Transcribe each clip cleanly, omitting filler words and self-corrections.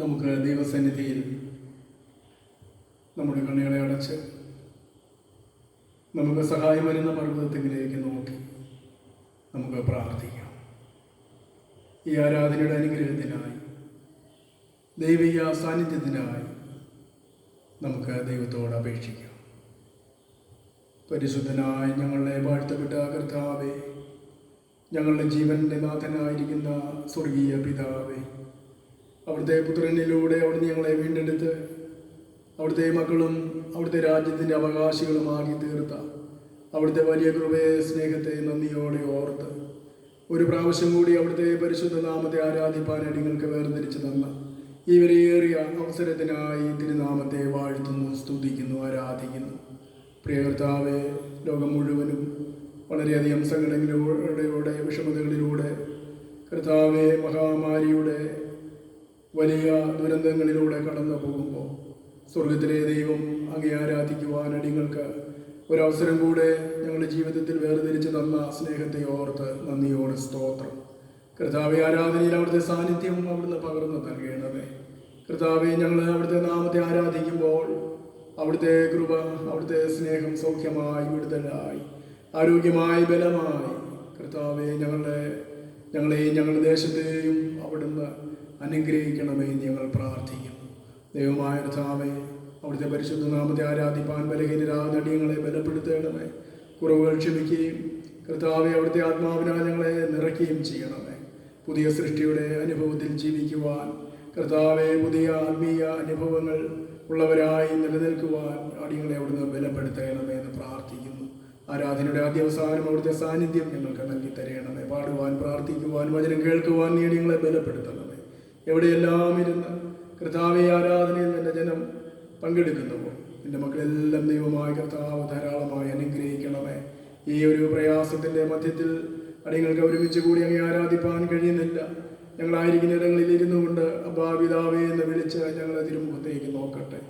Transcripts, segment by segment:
നമുക്ക് ദൈവസന്നിധിയിൽ നമ്മുടെ കണ്ണുകളെ അടച്ച് നമുക്ക് സഹായം വരുന്ന പർവ്വതത്തിലേക്ക് നോക്കി നമുക്ക് പ്രാർത്ഥിക്കാം. ഈ ആരാധനയുടെ അനുഗ്രഹത്തിനായി, ദൈവിക സാന്നിധ്യത്തിനായി നമുക്ക് ദൈവത്തോട് അപേക്ഷിക്കാം. പരിശുദ്ധനായ ഞങ്ങളുടെ വാഴ്ത്തപ്പെട്ട കർത്താവേ, ഞങ്ങളുടെ ജീവൻ്റെ നാഥനായിരിക്കുന്ന സ്വർഗീയ പിതാവേ, അവിടുത്തെ പുത്രനിലൂടെ അവിടുന്ന് ഞങ്ങളെ വീണ്ടെടുത്ത് അവിടുത്തെ മക്കളും അവിടുത്തെ രാജ്യത്തിൻ്റെ അവകാശികളുമാക്കി തീർത്ത അവിടുത്തെ വലിയ കൃപയെ, സ്നേഹത്തെ നന്ദിയോടെ ഓർത്ത് ഒരു പ്രാവശ്യം കൂടി അവിടുത്തെ പരിശുദ്ധ നാമത്തെ ആരാധിപ്പാനായി നിങ്ങൾക്ക് വേർതിരിച്ചു തന്ന ഈ വിലയേറിയ അവസരത്തിനായി തിരുനാമത്തെ വാഴ്ത്തുന്നു, സ്തുതിക്കുന്നു, ആരാധിക്കുന്നു. പ്രിയ കർത്താവേ, ലോകം മുഴുവനും വളരെയധികം സങ്കടങ്ങളിലൂടെ വിഷമതകളിലൂടെ കർത്താവെ മഹാമാരിയുടെ വലിയ ദുരന്തങ്ങളിലൂടെ കടന്നു പോകുമ്പോൾ സ്വർഗത്തിലെ ദൈവം അങ്ങേ ആരാധിക്കുവാൻ അടിങ്ങൾക്ക് ഒരവസരം കൂടെ ഞങ്ങളുടെ ജീവിതത്തിൽ വേർതിരിച്ച് തന്ന സ്നേഹത്തെ ഓർത്ത് നന്ദിയോട് സ്തോത്രം. കർത്താവെ, ആരാധനയിൽ അവിടുത്തെ സാന്നിധ്യം അവിടുന്ന് പകർന്നു നൽകണമേ. കർത്താവെ, ഞങ്ങൾ അവിടുത്തെ നാമത്തെ ആരാധിക്കുമ്പോൾ അവിടുത്തെ കൃപ, അവിടുത്തെ സ്നേഹം സൗഖ്യമായി, വിടുതലായി, ആരോഗ്യമായി, ബലമായി കർത്താവെ ഞങ്ങളെയും ഞങ്ങളുടെ ദേശത്തെയും അവിടുന്ന് അനുഗ്രഹിക്കണമേ എന്ന് ഞങ്ങൾ പ്രാർത്ഥിക്കുന്നു. ദൈവമായ കർത്താവേ, അവിടുത്തെ പരിശുദ്ധ നാമത്തെ ആരാധിപ്പാൻ ബലഹീനരാകുന്ന അടിയങ്ങളെ ബലപ്പെടുത്തണമേ. കുറവുകൾ ക്ഷമിക്കുകയും കർത്താവെ അവിടുത്തെ ആത്മാവിനാൽ ഞങ്ങളെ നിറയ്ക്കുകയും ചെയ്യണമേ. പുതിയ സൃഷ്ടിയുടെ അനുഭവത്തിൽ ജീവിക്കുവാൻ കർത്താവെ, പുതിയ ആത്മീയ അനുഭവങ്ങൾ ഉള്ളവരായി നിലനിൽക്കുവാൻ അടിയങ്ങളെ അവിടുന്ന് ബലപ്പെടുത്തണമേ എന്ന് പ്രാർത്ഥിക്കുന്നു. ആരാധനയുടെ ആദ്യാവസാനം അവിടുത്തെ സാന്നിധ്യം ഞങ്ങൾക്ക് നൽകി തരയണമേ. പാടുവാൻ, പ്രാർത്ഥിക്കുവാൻ, വചനം കേൾക്കുവാൻ നീ അടിയങ്ങളെ ബലപ്പെടുത്തണമേ. എവിടെയെല്ലാം ഇരുന്ന് കർത്താവെ ആരാധനയിൽ നിന്റെ ജനം പങ്കെടുക്കുന്നുവോ എൻ്റെ മക്കളെല്ലാം ദൈവമായ കർത്താവ് ധാരാളമായി അനുഗ്രഹിക്കണമേ. ഈ ഒരു പ്രയാസത്തിൻ്റെ മധ്യത്തിൽ അടിയങ്ങൾക്ക് ഒരുമിച്ച് കൂടി അങ്ങ് ആരാധിപ്പാൻ കഴിയുന്നില്ല. ഞങ്ങളായിരിക്കുന്ന ഇടങ്ങളിൽ ഇരുന്നു കൊണ്ട് അബ്ബാ പിതാവേ എന്ന് വിളിച്ച് ഞങ്ങളെ തിരുമുഖത്തേക്ക് നോക്കട്ടെ.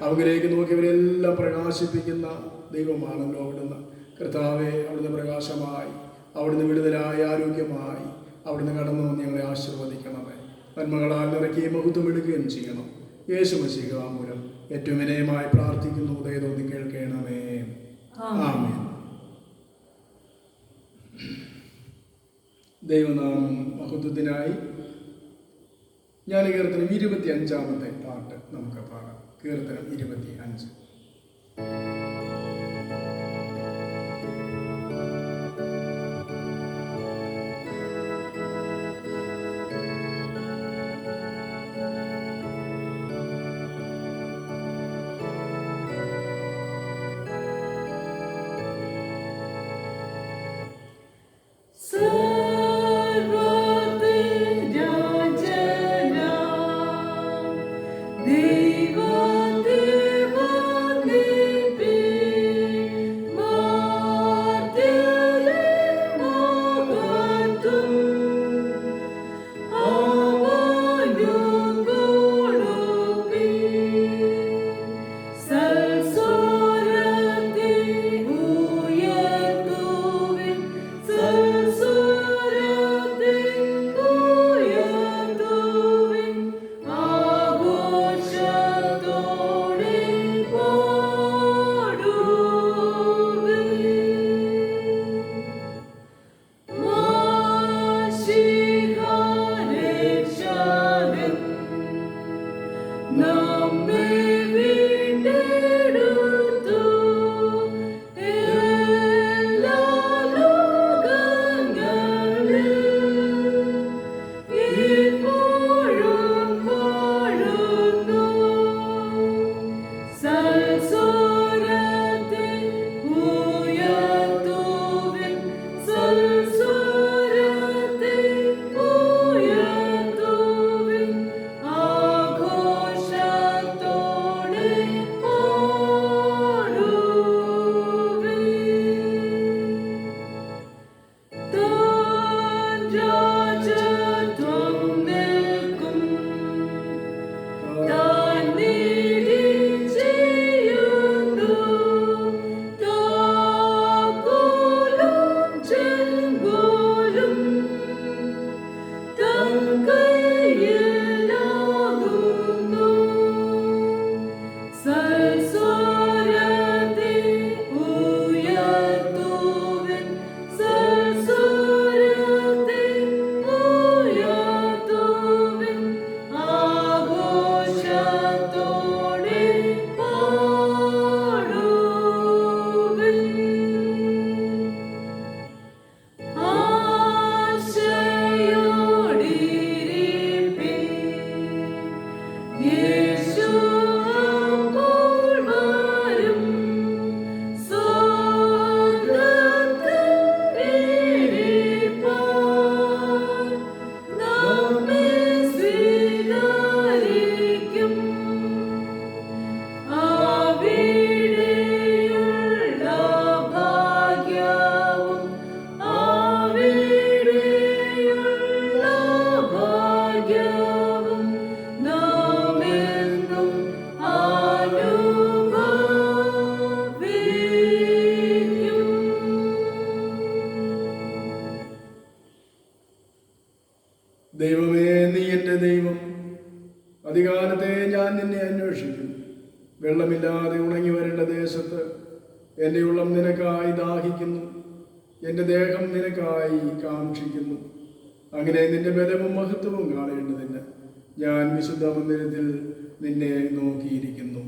അവരിലേക്ക് നോക്കിയവരെല്ലാം പ്രകാശിപ്പിക്കുന്ന ദൈവമാണല്ലോ അവിടുന്ന്. കർത്താവെ, അവിടുന്ന് പ്രകാശമായി, അവിടുന്ന് വിടുതലായി, ആരോഗ്യമായി അവിടുന്ന് കടന്നു വന്ന് ഞങ്ങളെ ആശീർവദിക്കണമേ. നന്മകളാൽ നിറയ്ക്കുകയും മഹത്വം എടുക്കുകയും ചെയ്യണം. യേശു മശീഹ മൂലം ഏറ്റവും വിനയമായി പ്രാർത്ഥിക്കുന്നു. ദയതോന്നി കേൾക്കണമേ. ആമേൻ. ദൈവനാമം മഹത്വത്തിനായി ഞാൻ കീർത്തനം 25-ാമത്തെ പാട്ട് നമുക്ക് പാടാം. കീർത്തനം 25. Devan, Devan, Devan. ദൈവമേ, നീ എൻ്റെ ദൈവം. അധികാലത്തെ ഞാൻ നിന്നെ അന്വേഷിക്കും. വെള്ളമില്ലാതെ ഉണങ്ങി വരേണ്ട ദേശത്ത് എൻ്റെ ഉള്ളം നിനക്കായി ദാഹിക്കുന്നു, എൻ്റെ ദേഹം നിനക്കായി കാക്ഷിക്കുന്നു. അങ്ങനെ നിന്റെ ബലവും മഹത്വവും കാണേണ്ടതിന് ഞാൻ വിശുദ്ധ മന്ദിരത്തിൽ നിന്നെ നോക്കിയിരിക്കുന്നു.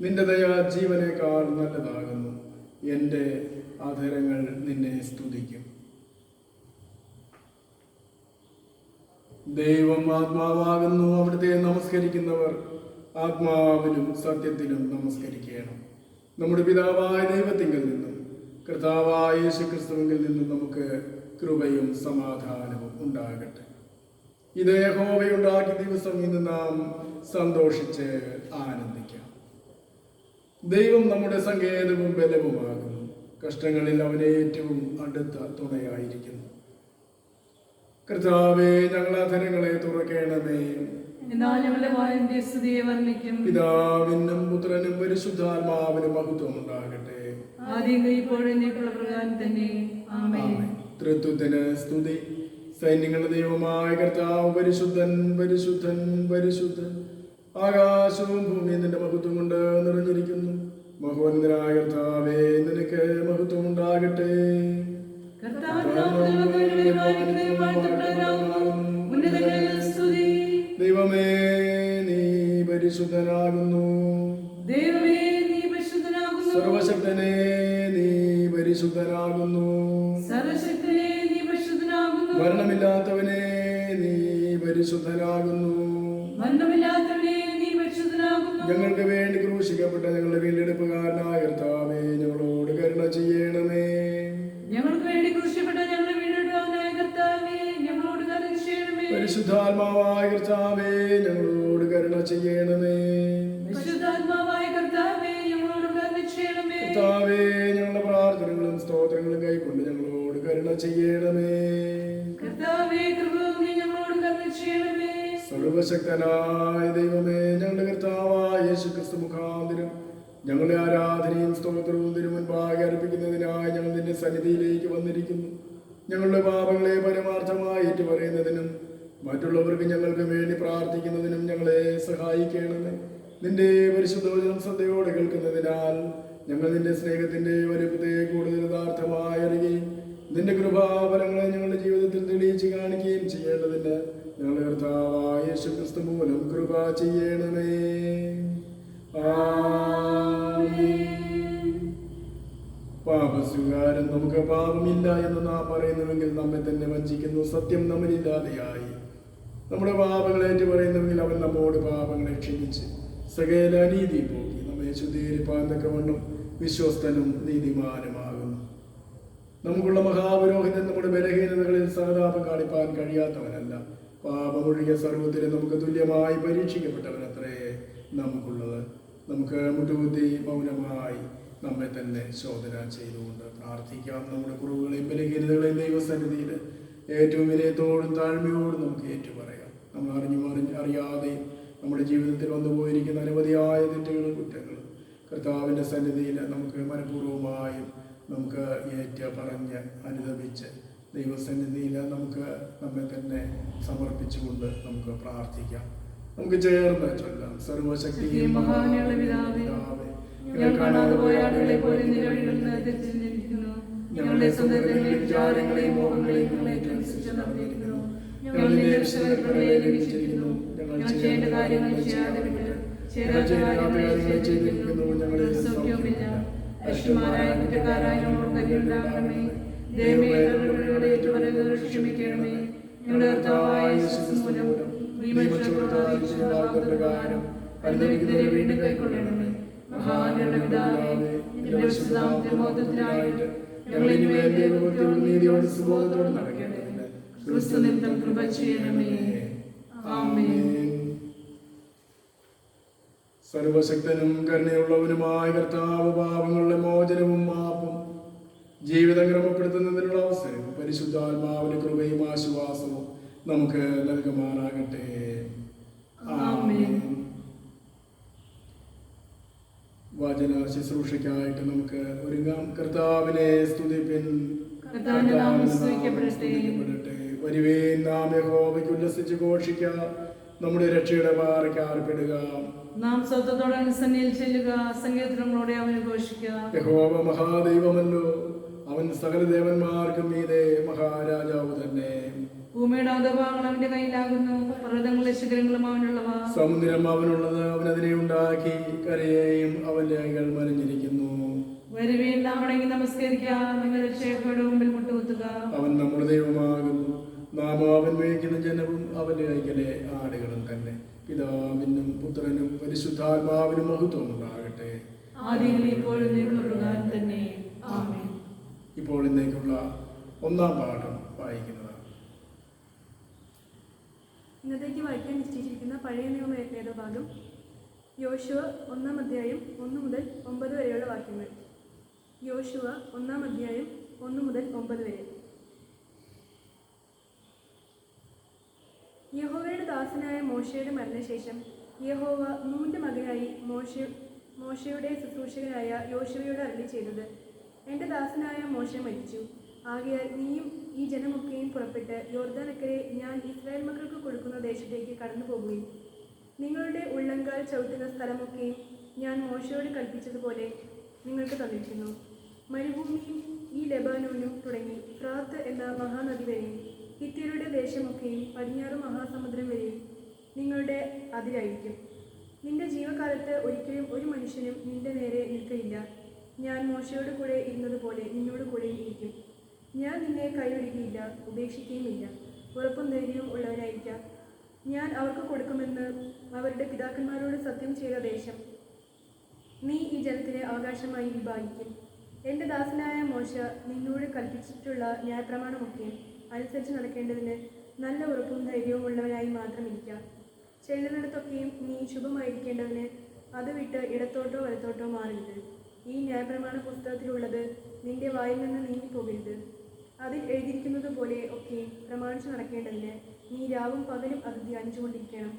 നിന്റെ ദയ ജീവനേക്കാൾ നല്ലതാകുന്നു. എൻ്റെ അധരങ്ങൾ നിന്നെ സ്തുതിക്കും. ദൈവം ആത്മാവാകുന്നു. അവിടുത്തെ നമസ്കരിക്കുന്നവർ ആത്മാവിലും സത്യത്തിലും നമസ്കരിക്കണം. നമ്മുടെ പിതാവായ ദൈവത്തിങ്കിൽ നിന്നും കർത്താവായ യേശുക്രിസ്തുവിൽ നിന്നും നമുക്ക് കൃപയും സമാധാനവും ഉണ്ടാകട്ടെ. ഇത് യഹോവയുണ്ടാക്കിയ ദിവസം ഇന്ന് നാം സന്തോഷിച്ച് ആനന്ദിക്കാം. ദൈവം നമ്മുടെ സങ്കേതവും ബലവുമാകുന്നു. കഷ്ടങ്ങളിൽ അവനെ ഏറ്റവും അടുത്ത തുണയായിരിക്കുന്നു. കർത്താവേ, ഞങ്ങളെ അധരങ്ങളെ തുറക്കണമേ. പിതാവിനും പുത്രനും പരിശുദ്ധാത്മാവിനും മഹത്വം ഉണ്ടാകട്ടെ. തൃത്വത്തിന് സ്തുതി. സൈന്യങ്ങളുടെ ദൈവമായ കർത്താവ് പരിശുദ്ധൻ, പരിശുദ്ധൻ, പരിശുദ്ധൻ. ആകാശവും ഭൂമിയും നിന്റെ മഹത്വം കൊണ്ട് നിറഞ്ഞിരിക്കുന്നു. മഹോന്നതനായ കർത്താവേ, നിനക്ക് മഹത്വം ഉണ്ടാകട്ടെ. ദൈവമേ, നീ പരിശുദ്ധനാകുന്നു. സർവശക്തനെ, നീ പരിശുദ്ധനാകുന്നു. മരണമില്ലാത്തവനെ, നീ പരിശുദ്ധനാകുന്നു. ഞങ്ങൾക്ക് വേണ്ടി ക്രൂശിക്കപ്പെട്ട ഞങ്ങളുടെ വീണ്ടെടുപ്പുകാരനായ കർത്താവേ, ഞങ്ങളോട് കരുണ ചെയ്യണമേ. പരിശുദ്ധാത്മാവായ കർത്താവേ, ഞങ്ങളോട് കരുണ ചെയ്യണമേ. കർത്താവേ, ഞങ്ങളുടെ പ്രാർത്ഥനകളും സ്തോത്രങ്ങളും കൈക്കൊണ്ട് ഞങ്ങളോട് കരുണ ചെയ്യണമേ. സർവശക്തനായ ദൈവമേ, ഞങ്ങളുടെ കർത്താവായ യേശുക്രിസ്തു മുഖാന്തരം ഞങ്ങളുടെ ആരാധനയും സ്തോത്രവും തിരുമുൻപാകെ അർപ്പിക്കുന്നതിനായി ഞങ്ങൾ നിന്റെ സന്നിധിയിലേക്ക് വന്നിരിക്കുന്നു. ഞങ്ങളുടെ പാപങ്ങളെ പരമാർത്ഥമായി ഏറ്റുപറയുന്നതിനും മറ്റുള്ളവർക്ക് ഞങ്ങൾക്ക് വേണ്ടി പ്രാർത്ഥിക്കുന്നതിനും ഞങ്ങളെ സഹായിക്കണമേ. നിന്റെ പരിശുദ്ധവചനം ശ്രദ്ധയോടെ കേൾക്കുന്നതിനാൽ ഞങ്ങൾ നിന്റെ സ്നേഹത്തിന്റെ വലുപ്പത്തെ കൂടുതൽ യഥാർത്ഥമായി അറിയുകയും നിന്റെ കൃപാഫലങ്ങളെ ഞങ്ങളുടെ ജീവിതത്തിൽ തെളിയിച്ച് കാണിക്കുകയും ചെയ്യേണ്ടതിന് ഞങ്ങളുടെ കർത്താവായ യേശുക്രിസ്തു മൂലം കൃപ ചെയ്യണമേ. പാപസ്വീകാരം നമുക്ക് പാപമില്ല എന്ന് നാം പറയുന്നുവെങ്കിൽ നമ്മെ തന്നെ വഞ്ചിക്കുന്നു. സത്യം നമ്മളില്ലാതെയായി. നമ്മുടെ പാപങ്ങളെ ഏറ്റു പറയുന്നുവെങ്കിൽ അവൻ നമ്മോട് പാപങ്ങളെ ക്ഷമിച്ച് സകല അനീതി പോക്കി നമ്മെ ശുദ്ധീകരിപ്പാൻ തക്കവണ്ണം വിശ്വസ്തനും നീതിമാനുമാകുന്നു. നമുക്കുള്ള മഹാപുരോഹിതൻ നമ്മുടെ ബലഹീനതകളിൽ സഹതാപം കാണിപ്പാൻ കഴിയാത്തവനല്ല. പാപമൊഴികെ സർവ്വത്തിലും നമുക്ക് തുല്യമായി പരീക്ഷിക്കപ്പെട്ടവനത്രേ നമുക്കുള്ളത്. നമുക്ക് മുട്ടുകുത്തി മൗനമായി നമ്മെ തന്നെ ശോധന ചെയ്തുകൊണ്ട് പ്രാർത്ഥിക്കാം. നമ്മുടെ കുറവുകളെയും ബലഹീനതകളെയും ദൈവസന്നിധിയിൽ ഏറ്റവും വിനയത്തോടും താഴ്മയോടും നമുക്ക് ഏറ്റുപറയാം. നമ്മൾ അറിയാതെ നമ്മുടെ ജീവിതത്തിൽ വന്നു പോയിരിക്കുന്ന അനവധിയായ തെറ്റുകളും കുറ്റങ്ങളും കർത്താവിൻ്റെ സന്നിധിയിൽ നമുക്ക് മനഃപൂർവ്വമായും നമുക്ക് പറഞ്ഞ് അനുദപിച്ച് ദൈവസന്നിധിയിൽ നമുക്ക് നമ്മെ തന്നെ സമർപ്പിച്ചുകൊണ്ട് നമുക്ക് പ്രാർത്ഥിക്കാം. നമുക്ക് ചേർന്ന് ചൊല്ലാം. സർവശക്തിയും മഹാനുള്ള പിതാവേ, ഞങ്ങൾ കാണാതെ പോയ ആളുകളെ പോലെ ഞങ്ങളുടെ സ്വന്തങ്ങളെയും വിചാരങ്ങളെയും മോഹങ്ങളെയും നടത്തിയിരിക്കുന്നു. ഞങ്ങൾ ലഭിച്ചിരിക്കുന്നു. ഞങ്ങൾ ചെയ്യേണ്ട കാര്യങ്ങൾ ചെയ്യാതെ ചെയ്തിരിക്കുന്നു. ഞങ്ങളിൽ സൗഖ്യവുമില്ല. അശ്വമാരായ കുറ്റക്കാരായ ഞങ്ങളോട് കരുണയുണ്ടാകണമേ. ദൈവമേ, ക്ഷമിക്കണമേ. ഞങ്ങളുടെ കർത്താവായ യേശു മൂലം പ്രകാരം അനുഭവിക്കുന്നതിനെ വീണ്ടും കൈക്കൊള്ളണമേ. മഹാനുള്ള പിതാവേ, നിന്റെ വിശുദ്ധനാമത്തിന്റെ മഹത്വത്തിനായിട്ട് ഞങ്ങൾ ഇനിമേൽ ദൈവഭക്തിയോടും നീതിയോടും സുബോധത്തോടും നടക്കേണ്ടതിന് ക്രിസ്തു നിമിത്തം കൃപ ചെയ്യണമേ. ആമേൻ. സർവശക്തനും കരുണയുള്ളവനുമായ കർത്താവ് പാപങ്ങളുടെ മോചനവും മാപ്പും ജീവിതം ക്രമപ്പെടുത്തുന്നതിനുള്ള അവസരവും പരിശുദ്ധാത്മാവിന്റെ കൃപയും ആശ്വാസവും നമുക്ക് നൽകുമാറാകട്ടെ. ആമേൻ. വചന ശുശ്രൂഷയ്ക്കായിട്ട് നമുക്ക് ഒരുങ്ങാം. കർത്താവിനെ സ്തുതിപ്പിൻ. വരുവേൻ നാം യഹോവയ്ക്ക് ഉല്ലസിച്ച് ഘോഷിക്കാം, നമ്മുടെ രക്ഷയുടെ പാറയ്ക്കാർപ്പെടുക. നാം സ്വത്വത്തോടെ സന്നിധിയിൽ ചെല്ലുക, സങ്കീർത്തനങ്ങളോടെ അവനെ ഘോഷിക്കുക. യഹോവ മഹാദൈവമല്ലോ, അവൻ സകല ദേവന്മാർക്കും മീതെ മഹാരാജാവ് തന്നെ. ഭൂമിയുടെ അധഭാഗങ്ങൾ അവന്റെ കയ്യിലാകുന്നു, പർവ്വതങ്ങളുടെ ശിഖരങ്ങളും അവനുള്ളവ. സമുദ്രം അവനുള്ളത്, അവൻ അതിനെ ഉണ്ടാക്കി, കരയെയും അവന്റെ കൈകൾ മറിഞ്ഞിരിക്കുന്നു. വരുവീൻ നാം വണങ്ങി നമസ്കരിക്കാം, നമ്മുടെ രക്ഷയുടെ മുമ്പിൽ മുട്ടുകുത്തുക. അവൻ നമ്മുടെ ദൈവമാകുന്നു, നാം അവൻ മേയ്ക്കുന്ന ജനവും അവന്റെ കൈകളെ ആടുകളും തന്നെ. പിതാവിനും പുത്രനും പരിശുദ്ധാത്മാവിനും മഹത്വം ഉണ്ടാകട്ടെ. ആദിയിൽ ഇപ്പോഴും നിൽക്കുന്നപ്രകാരം തന്നെ. ആമേൻ. ഇപ്പോൾ ഇന്നേക്കുള്ള ഒന്നാം പാഠം വായിക്കുന്നതാണ്. ഇന്നത്തേക്ക് വായിക്കാൻ നിശ്ചയിച്ചിരിക്കുന്ന പഴയ നിയമ വേദഭാഗം യോശുവ 1-ാം അധ്യായം 1 മുതൽ 9 വരെയുള്ള വാക്യങ്ങൾ. യോശുവ 1-ാം അധ്യായം 1 മുതൽ 9 വരെ. യഹോവയുടെ ദാസനായ മോശയുടെ മരണശേഷം യഹോവ നൂന്റെ മകനായി മോശയുടെ ശുശ്രൂഷകനായ യോശുവയോട് അരുളി ചെയ്തത്: എൻ്റെ ദാസനായ മോശ മരിച്ചു. ആകയാൽ നീയും ഈ ജനമൊക്കെയും പുറപ്പെട്ട് യോർദാനക്കരെ ഞാൻ ഇസ്രായേൽ മക്കൾക്ക് കൊടുക്കുന്ന ദേശത്തേക്ക് കടന്നു പോകുകയും നിങ്ങളുടെ ഉള്ളങ്കാൽ ചവിട്ടുന്ന സ്ഥലമൊക്കെയും ഞാൻ മോശയോട് കൽപ്പിച്ചതുപോലെ നിങ്ങൾക്ക് തന്നിരിക്കുന്നു. മരുഭൂമിയും ഈ ലെബാനോനും തുടങ്ങി ഫ്രാത്ത് എന്ന മഹാനദി വരെയും ഹിത്യരുടെ ദേശമൊക്കെയും പടിഞ്ഞാറ് മഹാസമുദ്രം വരെയും നിങ്ങളുടെ അതിരായിരിക്കും. നിന്റെ ജീവകാലത്ത് ഒരിക്കലും ഒരു മനുഷ്യനും നിന്റെ നേരെ നിൽക്കയില്ല. ഞാൻ മോശയോട് കൂടെ ഇരുന്നതുപോലെ നിന്നോട് കൂടെയും ഇരിക്കും. ഞാൻ നിന്നെ കൈവിടുകയില്ല, ഉപേക്ഷിക്കുകയുമില്ല. ഉറപ്പും ധൈര്യവും ഉള്ളവരായിരിക്കാം. ഞാൻ അവർക്ക് കൊടുക്കുമെന്ന് അവരുടെ പിതാക്കന്മാരോട് സത്യം ചെയ്ത ദേശം നീ ഈ ജനത്തിന് അവകാശമായി വിഭാഗിക്കും. എൻ്റെ ദാസനായ മോശ നിന്നോട് കൽപ്പിച്ചിട്ടുള്ള ന്യായപ്രമാണമൊക്കെ അനുസരിച്ച് നടക്കേണ്ടതിന് നല്ല ഉറപ്പും ധൈര്യവും ഉള്ളവരായി മാത്രമിരിക്കാം. ചെല്ലുന്നിടത്തൊക്കെയും നീ ശുഭമായിരിക്കേണ്ടതിന് അത് വിട്ട് ഇടത്തോട്ടോ വലത്തോട്ടോ മാറരുത്. ഈ ന്യായപ്രമാണ പുസ്തകത്തിലുള്ളത് നിന്റെ വായിൽ നിന്ന് നീങ്ങിപ്പോകരുത്. അതിൽ എഴുതിയിരിക്കുന്നത് പോലെ ഒക്കെ പ്രമാണിച്ചു നടക്കേണ്ടതിന് നീ രാവും പകലും അത് ധ്യാനിച്ചുകൊണ്ടിരിക്കണം.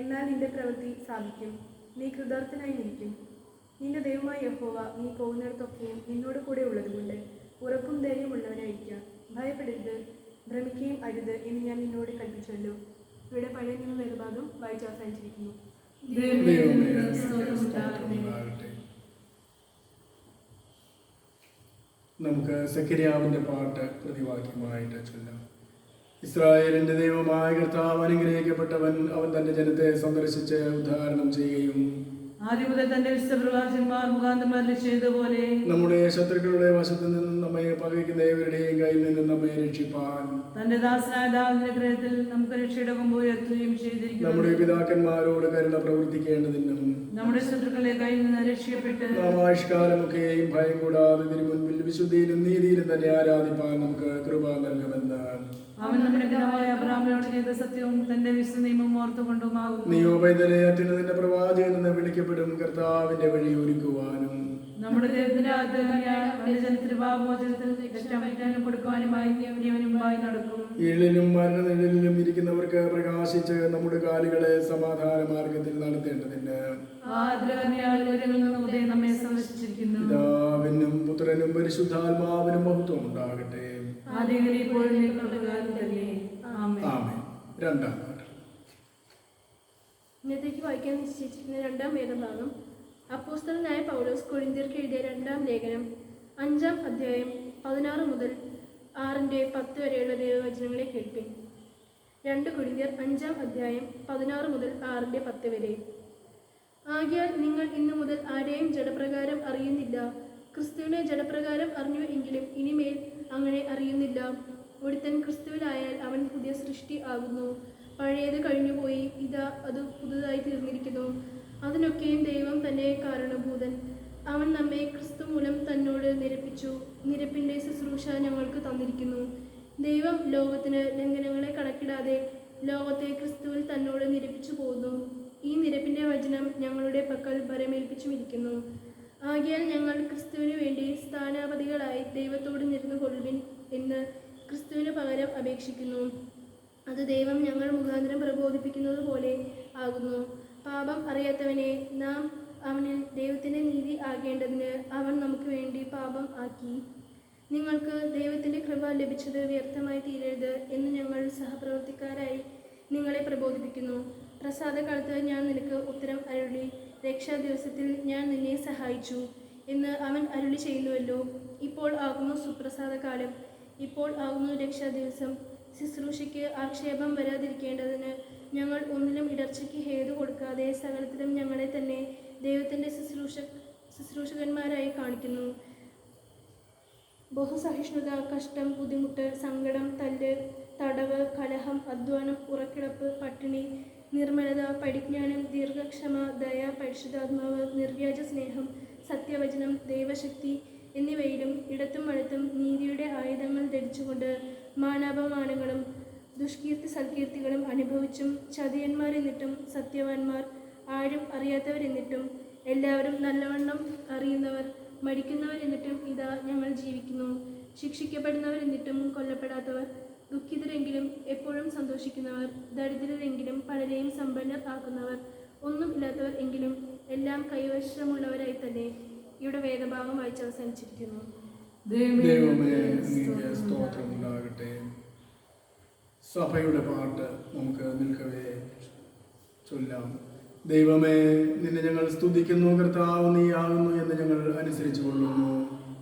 എന്നാൽ നിന്റെ പ്രവൃത്തി സാധിക്കും, നീ കൃതാർത്ഥനായി നിൽക്കും. നിന്റെ ദൈവമായ യഹോവ നീ പോകുന്നിടത്തൊക്കെയും നിന്നോട് കൂടെ ഉള്ളതുകൊണ്ട് ഉറപ്പും ധൈര്യമുള്ളവനായിരിക്കുക. ഭയപ്പെടരുത്, ഭ്രമിക്കുകയും അരുത് എന്ന് ഞാൻ നിന്നോട് കൽപ്പിച്ചല്ലോ. ഇവിടെ പഴയ നിയമ വേദഭാഗം വായിച്ച് അവസാനിച്ചിരിക്കുന്നു. നമുക്ക് സെഖര്യാവിന്റെ പാട്ട് പ്രതിവാക്യമായിട്ട് ചൊല്ലാം. ഇസ്രായേലിന്റെ ദൈവമായ കർത്താവ് അനുഗ്രഹിക്കപ്പെട്ടവൻ, അവൻ തന്റെ ജനത്തെ സന്ദർശിച്ച് ഉദ്ധാരണം ചെയ്യുകയും ആദ്യം മുതൽ തന്റെ വിശുദ്ധപ്രവാചകന്മാർ മുഖാന്തരം അരുളി ചെയ്തതുപോലെ നമ്മുടെ ശത്രുക്കളുടെ വശത്തു നിന്നും നമ്മെ പകയ്ക്കുന്നവരുടെയും കയ്യിൽ നിന്നും നമ്മെ രക്ഷിപ്പാൻ തന്റെ ദാസനായ ദാവീദിന്റെ ഗ്രഹത്തിൽ നമുക്ക് രക്ഷയുടെ കൊമ്പ് ഉയർത്തുകയും ചെയ്തിരിക്കുന്നു. നമ്മുടെ പിതാക്കന്മാരോട് കരുണ പ്രവർത്തിക്കേണ്ടതിനും നമ്മുടെ ശത്രുക്കളുടെ കയ്യിൽ നിന്ന് രക്ഷിക്കപ്പെട്ട് നാം ആയുഷ്കാലമൊക്കെയും ഭയം കൂടാതെ ഇതിനു മുൻപിൽ വിശുദ്ധിയിലും നീതിയിലും തന്നെ ആരാധിപ്പാൻ നമുക്ക് കൃപ നൽകുമെന്ന് അവൻ നമ്മുടെ പിതാവായ അബ്രാഹാമിനോട് ചെയ്ത സത്യവും തന്റെ വിശുദ്ധ നിയമവും ഓർത്തുകൊണ്ടുമാകുന്നു. നീ ഓബേദിനെ അത്യുന്നതന്റെ പ്രവാചകൻ എന്ന് വിളിക്കപ്പെടും, കർത്താവിന്റെ വഴി ഒരുക്കുവാനും നമ്മുടെ ദൈവത്തിന്റെ ജനത്തിന് പാപമോചനത്തിൽ രക്ഷാപരിജ്ഞാനം കൊടുക്കുവാനുമായി മുമ്പായി നടക്കും. ഇരുളിലും മരണനിഴലിലും ഇരിക്കുന്നവർക്ക് പ്രകാശിച്ച് നമ്മുടെ കാലുകളെ സമാധാന മാർഗത്തിൽ നടത്തേണ്ടതിന് നമ്മെ സന്ദർശിച്ചിരിക്കുന്നു. പിതാവിനും പുത്രനും പരിശുദ്ധാത്മാവിനും മഹത്വം ഉണ്ടാകട്ടെ. ആമേൻ. രണ്ടാം പാഠം. ഇന്നത്തേക്ക് വായിക്കാൻ നിശ്ചയിച്ചിരിക്കുന്ന രണ്ടാം വേദഭാഗം അപ്പോസ്തലനായ പൗലോസ് കൊരിന്ത്യർക്ക് എഴുതിയ 2-ാം ലേഖനം 5-ാം അധ്യായം 16 മുതൽ 6-10 വരെയുള്ള ദൈവവചനങ്ങളെ കേൾപ്പിൻ. 2 കൊരിന്ത്യർ 5-ാം അധ്യായം 16 മുതൽ 6-10 വരെ. ആകയാൽ നിങ്ങൾ ഇന്നു മുതൽ ആരെയും ജഡപ്രകാരം അറിയുന്നില്ല. ക്രിസ്തുവിനെ ജഡപ്രകാരം അറിഞ്ഞു എങ്കിലും ഇനിമേൽ അങ്ങനെ അറിയുന്നില്ല. ഒരുത്തൻ ക്രിസ്തുവിലായാൽ അവൻ പുതിയ സൃഷ്ടി ആകുന്നു. പഴയത് കഴിഞ്ഞുപോയി, ഇതാ അത് പുതുതായി തീർന്നിരിക്കുന്നു. അതിനൊക്കെയും ദൈവം തന്നെ കാരണഭൂതൻ. അവൻ നമ്മെ ക്രിസ്തു മൂലം തന്നോട് നിരപ്പിച്ചു. നിരപ്പിൻ്റെ ശുശ്രൂഷ ഞങ്ങൾക്ക് തന്നിരിക്കുന്നു. ദൈവം ലോകത്തിന് ലംഘനങ്ങളെ കണക്കിടാതെ ലോകത്തെ ക്രിസ്തുവിൽ തന്നോട് നിരപ്പിച്ചു പോകുന്നു. ഈ നിരപ്പിൻ്റെ വചനം ഞങ്ങളുടെ പക്കൽ ഭരമേൽപ്പിച്ചുമിരിക്കുന്നു. ആകയാൽ ഞങ്ങൾ ക്രിസ്തുവിന് വേണ്ടി സ്ഥാനാപതികളായി ദൈവത്തോട് നിരന്നു കൊള്ളുവിൻ എന്ന് ക്രിസ്തുവിന് പകരം അപേക്ഷിക്കുന്നു. അത് ദൈവം ഞങ്ങൾ മുഖാന്തരം പ്രബോധിപ്പിക്കുന്നത് പോലെ ആകുന്നു. പാപം അറിയാത്തവനെ നാം അവനിൽ ദൈവത്തിൻ്റെ നീതി ആകേണ്ടതിന് അവൻ നമുക്ക് വേണ്ടി പാപം ആക്കി. നിങ്ങൾക്ക് ദൈവത്തിൻ്റെ കൃപ ലഭിച്ചത് വ്യർത്ഥമായി തീരരുത് എന്ന് ഞങ്ങൾ സഹപ്രവർത്തിക്കാരായി നിങ്ങളെ പ്രബോധിപ്പിക്കുന്നു. പ്രസാദകാലത്ത് ഞാൻ നിനക്ക് ഉത്തരം അരുളി, രക്ഷാദിവസത്തിൽ ഞാൻ നിന്നെ സഹായിച്ചു എന്ന് അവൻ അരുളി ചെയ്യുന്നുവല്ലോ. ഇപ്പോൾ ആകുന്നു സുപ്രസാദകാലം, ഇപ്പോൾ ആകുന്നു രക്ഷാദിവസം. ശുശ്രൂഷയ്ക്ക് ആക്ഷേപം വരാതിരിക്കേണ്ടതിന് ഞങ്ങൾ ഒന്നിലും ഇടർച്ചയ്ക്ക് ഹേതു കൊടുക്കാതെ സകലത്തിലും ഞങ്ങളെ തന്നെ ദൈവത്തിൻ്റെ ശുശ്രൂഷകന്മാരായി കാണിക്കുന്നു. ബഹുസഹിഷ്ണുത, കഷ്ടം, ബുദ്ധിമുട്ട്, സങ്കടം, തല്ല്, തടവ്, കലഹം, അധ്വാനം, ഉറക്കിളപ്പ്, പട്ടിണി, നിർമ്മലത, പരിജ്ഞാനം, ദീർഘക്ഷമ, ദയ, പരിശുദ്ധാത്മാവ്, നിർവ്യാജ സ്നേഹം, സത്യവചനം, ദൈവശക്തി എന്നിവയിലും ഇടത്തും വലത്തും നീതിയുടെ ആയുധങ്ങൾ ധരിച്ചുകൊണ്ട് മാനാപമാനങ്ങളും ദുഷ്കീർത്തി സൽകീർത്തികളും അനുഭവിച്ചും ചതിയന്മാരെന്നിട്ടും സത്യവാന്മാർ ആരും അറിയാത്തവരെന്നിട്ടും എല്ലാവരും നല്ലവണ്ണം അറിയുന്നവർ മരിക്കുന്നവരെന്നിട്ടും ഇതാ ഞങ്ങൾ ജീവിക്കുന്നു. ശിക്ഷിക്കപ്പെടുന്നവരെന്നിട്ടും കൊല്ലപ്പെടാത്തവർ, ദുഃഖിതരെങ്കിലും എപ്പോഴും സന്തോഷിക്കുന്നവർ, ദരിദ്രരെങ്കിലും പലരെയും സമ്പന്നർ ആക്കുന്നവർ, ഒന്നും ഇല്ലാത്തവർ എങ്കിലും എല്ലാം കൈവശമുള്ളവരായി തന്നെ. ഇവിടെ വേദഭാഗം വായിച്ച് അവസാനിച്ചിരിക്കുന്നു. ദൈവമേ അങ്ങേക്ക് സ്തോത്രം ഉണ്ടാകട്ടെ. സഭയുടെ പാട്ട് നമുക്ക് നിൽക്കവേ ചൊല്ലാം. ദൈവമേ, നിന്നെ ഞങ്ങൾ സ്തുതിക്കുന്നു. കർത്താവ് നീയാകുന്നു എന്ന് ഞങ്ങൾ അനുസരിച്ചു കൊള്ളുന്നു.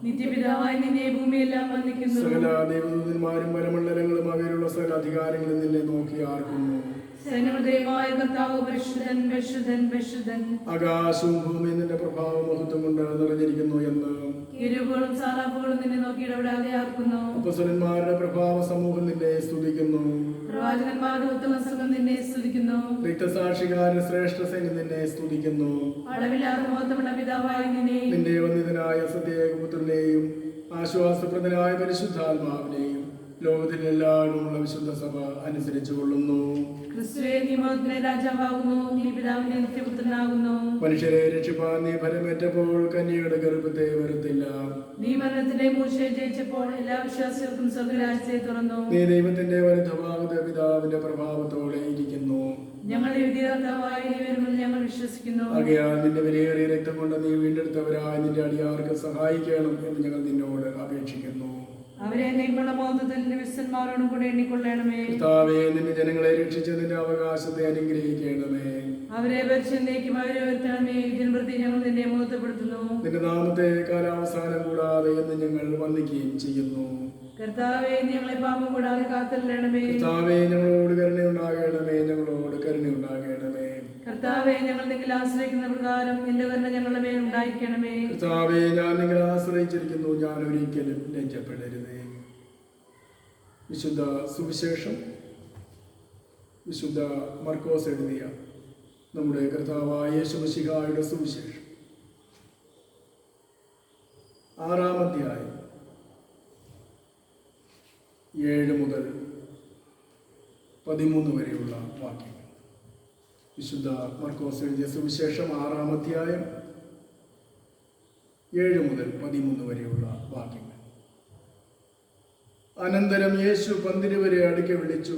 നിത്യപിതാവായി നിന്നെ ഭൂമിയെല്ലാം വന്ദിക്കുന്നു. സകല ദൈവദൂതന്മാരും പരമണ്ഡലങ്ങളും അവയിലുള്ള സകല അധികാരങ്ങളും നിന്നെ നോക്കി ആർക്കുന്നു. സൈന്യങ്ങളുടെയുമായ കർത്താവ് പരിശുദ്ധൻ, പരിശുദ്ധൻ, പരിശുദ്ധൻ. ആകാശവും ഭൂമിയും നിന്റെ പ്രഭാവ മഹത്വം കൊണ്ട് നിറഞ്ഞിരിക്കുന്നു എന്ന് കിരൂബുകളും സാറാഫുകളും നിന്നെ നോക്കി ഇടപെടാതെ ആർക്കുന്നു. അപ്പൊസ്തലന്മാരുടെ പ്രഭാവ സമൂഹം നിന്നെ സ്തുതിക്കുന്നു. പ്രവാചകന്മാരുടെ ഉത്തമ സംഘം നിന്നെ സ്തുതിക്കുന്നു. രക്തസാക്ഷികാരുടെ ശ്രേഷ്ഠ സൈന്യം നിന്നെ സ്തുതിക്കുന്നു. അളവില്ലാത്ത മഹത്വമുള്ള പിതാവായി നിന്നെ, നിന്റെ വന്ദിതനായ സത്യേകപുത്രനെയും ആശ്വാസപ്രദനായ പരിശുദ്ധാത്മാവിനെയും ലോകത്തിലെല്ലാവരുമുള്ള വിശുദ്ധ സഭ അനുസരിച്ചു കൊള്ളുന്നു. ക്രിസ്തുവേ, നീ മഹത്വത്തിന്റെ രാജാവാകുന്നു. നീ പിതാവിന്റെ നിത്യപുത്രനാകുന്നു. മനുഷ്യരെ രക്ഷിപ്പാൻ നീ ഫലമേറ്റപ്പോൾ കന്യയുടെ ഗർഭത്തെ വരുത്തില്ല. നീ മരണത്തിന്റെ മൂർച്ചയെ ജയിച്ചപ്പോൾ എല്ലാ വിശ്വാസികൾക്കും സ്വർഗ്ഗരാജ്യത്തെ തുറന്നു. നീ ദൈവത്തിന്റെ വലതുഭാഗത്ത് പിതാവിന്റെ പ്രഭാവത്തോടെ ഇരിക്കുന്നു. ഞങ്ങളുടെ വിധികർത്താവായി നീ വരുമെന്ന് ഞങ്ങൾ വിശ്വസിക്കുന്നു. ആകയാൽ നിന്റെ വിലയേറിയ രക്തം കൊണ്ട് നീ വീണ്ടെടുത്തവരായ നിന്റെ അടിയാർക്ക് സഹായിക്കണം എന്ന് ഞങ്ങൾ നിന്നോട് അപേക്ഷിക്കുന്നു. അവരെ നീക്കുള്ള മഹത്വത്തിൽ വിശുദ്ധന്മാരോടും കൂടെ എണ്ണിക്കൊള്ളണമേ. കർത്താവേ, നിന്റെ ജനങ്ങളെ രക്ഷിച്ച് നിന്റെ അവകാശത്തെ അനുഗ്രഹിക്കണമേ. അവരെ പരിശുദ്ധേക്കും അവരെ വരുത്തണമേ. ഇതിന് പ്രതി ഞങ്ങൾ നിന്നെ മഹത്വപ്പെടുത്തുന്നു. നിന്റെ നാമത്തെ കാലാവസാനം കൂടാതെ എന്ന് ഞങ്ങൾ വന്ദിക്കുകയും ചെയ്യുന്നു. കർത്താവേ, നീ ഞങ്ങളെ പാപം കൂടാതെ കാത്തരണമേ. കർത്താവേ, ഞങ്ങളോട് കരുണയുണ്ടാകണമേ. ഞങ്ങളോട് കരുണയുണ്ടാകണമേ. കർത്താവേ, ഞങ്ങൾ നിങ്ങൾ ആശ്രയിക്കുന്ന പ്രകാരം നിന്റെ കരുണ ഞങ്ങളുടെ മേൽ ഉണ്ടായിരിക്കണമേ. കർത്താവേ, ഞാൻ നിങ്ങളെ ആശ്രയിച്ചിരിക്കുന്നു. ഞാൻ ഒരിക്കലും ലജ്ജപ്പെടരുതേ. വിശുദ്ധ സുവിശേഷം വിശുദ്ധ മർക്കോസ് എഴുതിയ നമ്മുടെ കർത്താവായ യേശുമിശിഹായുടെ സുവിശേഷം 6-ാം അധ്യായം 7 മുതൽ 13 വരെയുള്ള വാക്യങ്ങൾ. വിശുദ്ധ മർക്കോസ് എഴുതിയ സുവിശേഷം 6-ാം അധ്യായം 7 മുതൽ 13 വരെയുള്ള വാക്യങ്ങൾ. അനന്തരം യേശു 12 അടുക്കെ വിളിച്ചു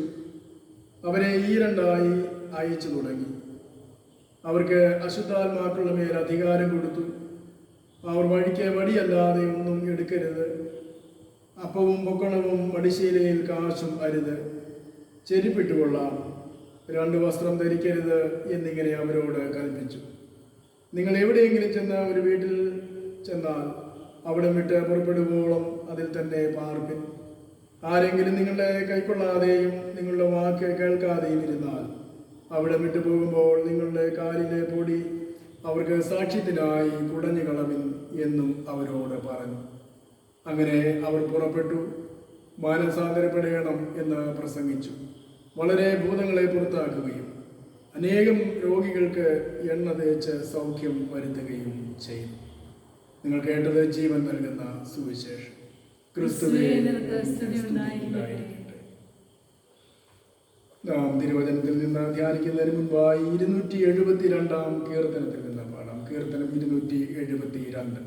അവരെ രണ്ടായി അയച്ചു തുടങ്ങി. അവർക്ക് അശുദ്ധാത്മാക്കളുടെ മേൽ അധികാരം കൊടുത്തു. അവർ വഴിക്ക് വടിയല്ലാതെ ഒന്നും എടുക്കരുത്. അപ്പവും പൊക്കണവും മടിശീലയിൽ കാശും അരുത്. ചെരിപ്പിട്ടുകൊള്ളാം. 2 വസ്ത്രം ധരിക്കരുത് എന്നിങ്ങനെ അവരോട് കൽപ്പിച്ചു. നിങ്ങൾ എവിടെയെങ്കിലും ചെന്ന് ഒരു വീട്ടിൽ ചെന്നാൽ അവിടെ വിട്ട് പുറപ്പെടുവോളം അതിൽ തന്നെ പാർപ്പിൻ. ആരെങ്കിലും നിങ്ങളെ കൈക്കൊള്ളാതെയും നിങ്ങളുടെ വാക്ക് കേൾക്കാതെയും ഇരുന്നാൽ അവിടെ വിട്ടു പോകുമ്പോൾ നിങ്ങളുടെ കാലിലെ പൊടി അവർക്ക് സാക്ഷ്യത്തിനായി കുടഞ്ഞു കളവിൻ എന്നും അവരോട് പറഞ്ഞു. അങ്ങനെ അവർ പുറപ്പെട്ടു മാനസാന്തരപ്പെടണം എന്ന് പ്രസംഗിച്ചു. വളരെ ഭൂതങ്ങളെ പുറത്താക്കുകയും അനേകം രോഗികൾക്ക് എണ്ണ തേച്ച് സൗഖ്യം വരുത്തുകയും ചെയ്തു. നിങ്ങൾ കേട്ടത് ജീവൻ നൽകുന്ന സുവിശേഷം. ക്രിസ്തുവേ, നിനക്ക് സ്തുതി ഉണ്ടായിരിക്കട്ടെ. നാം തിരുവചനത്തിൽ നിന്ന് ധ്യാനിക്കുന്നതിന് മുൻപായി 272-ാം കീർത്തനത്തിൽ നിന്ന് പാടാം. കീർത്തനം 272.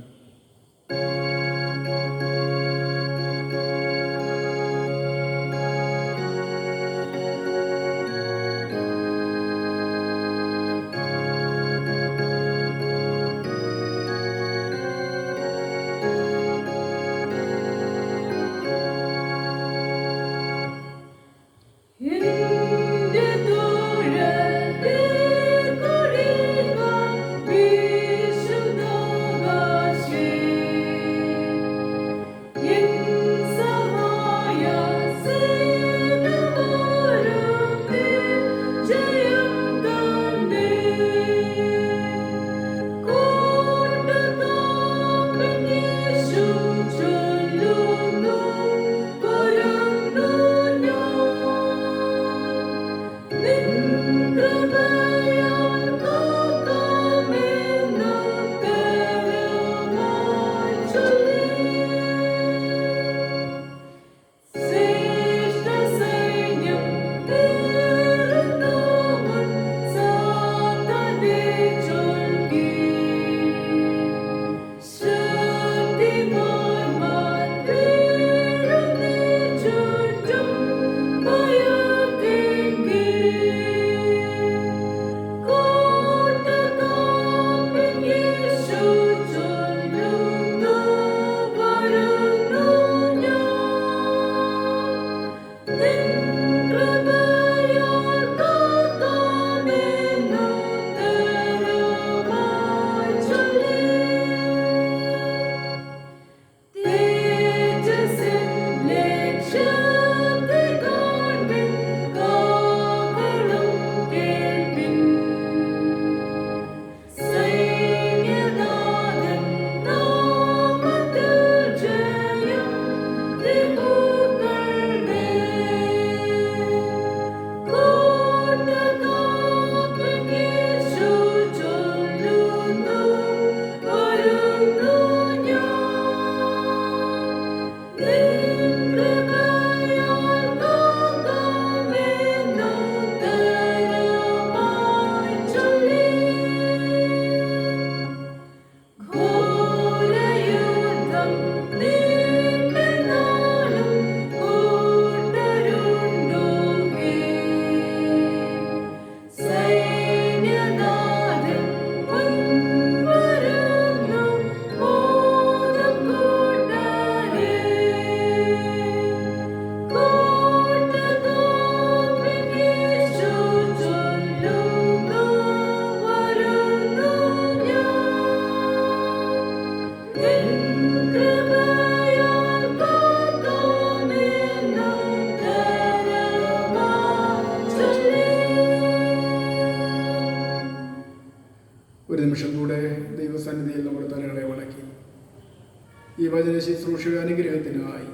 ഈ വചന ശുശ്രൂഷയുടെ അനുഗ്രഹത്തിനായി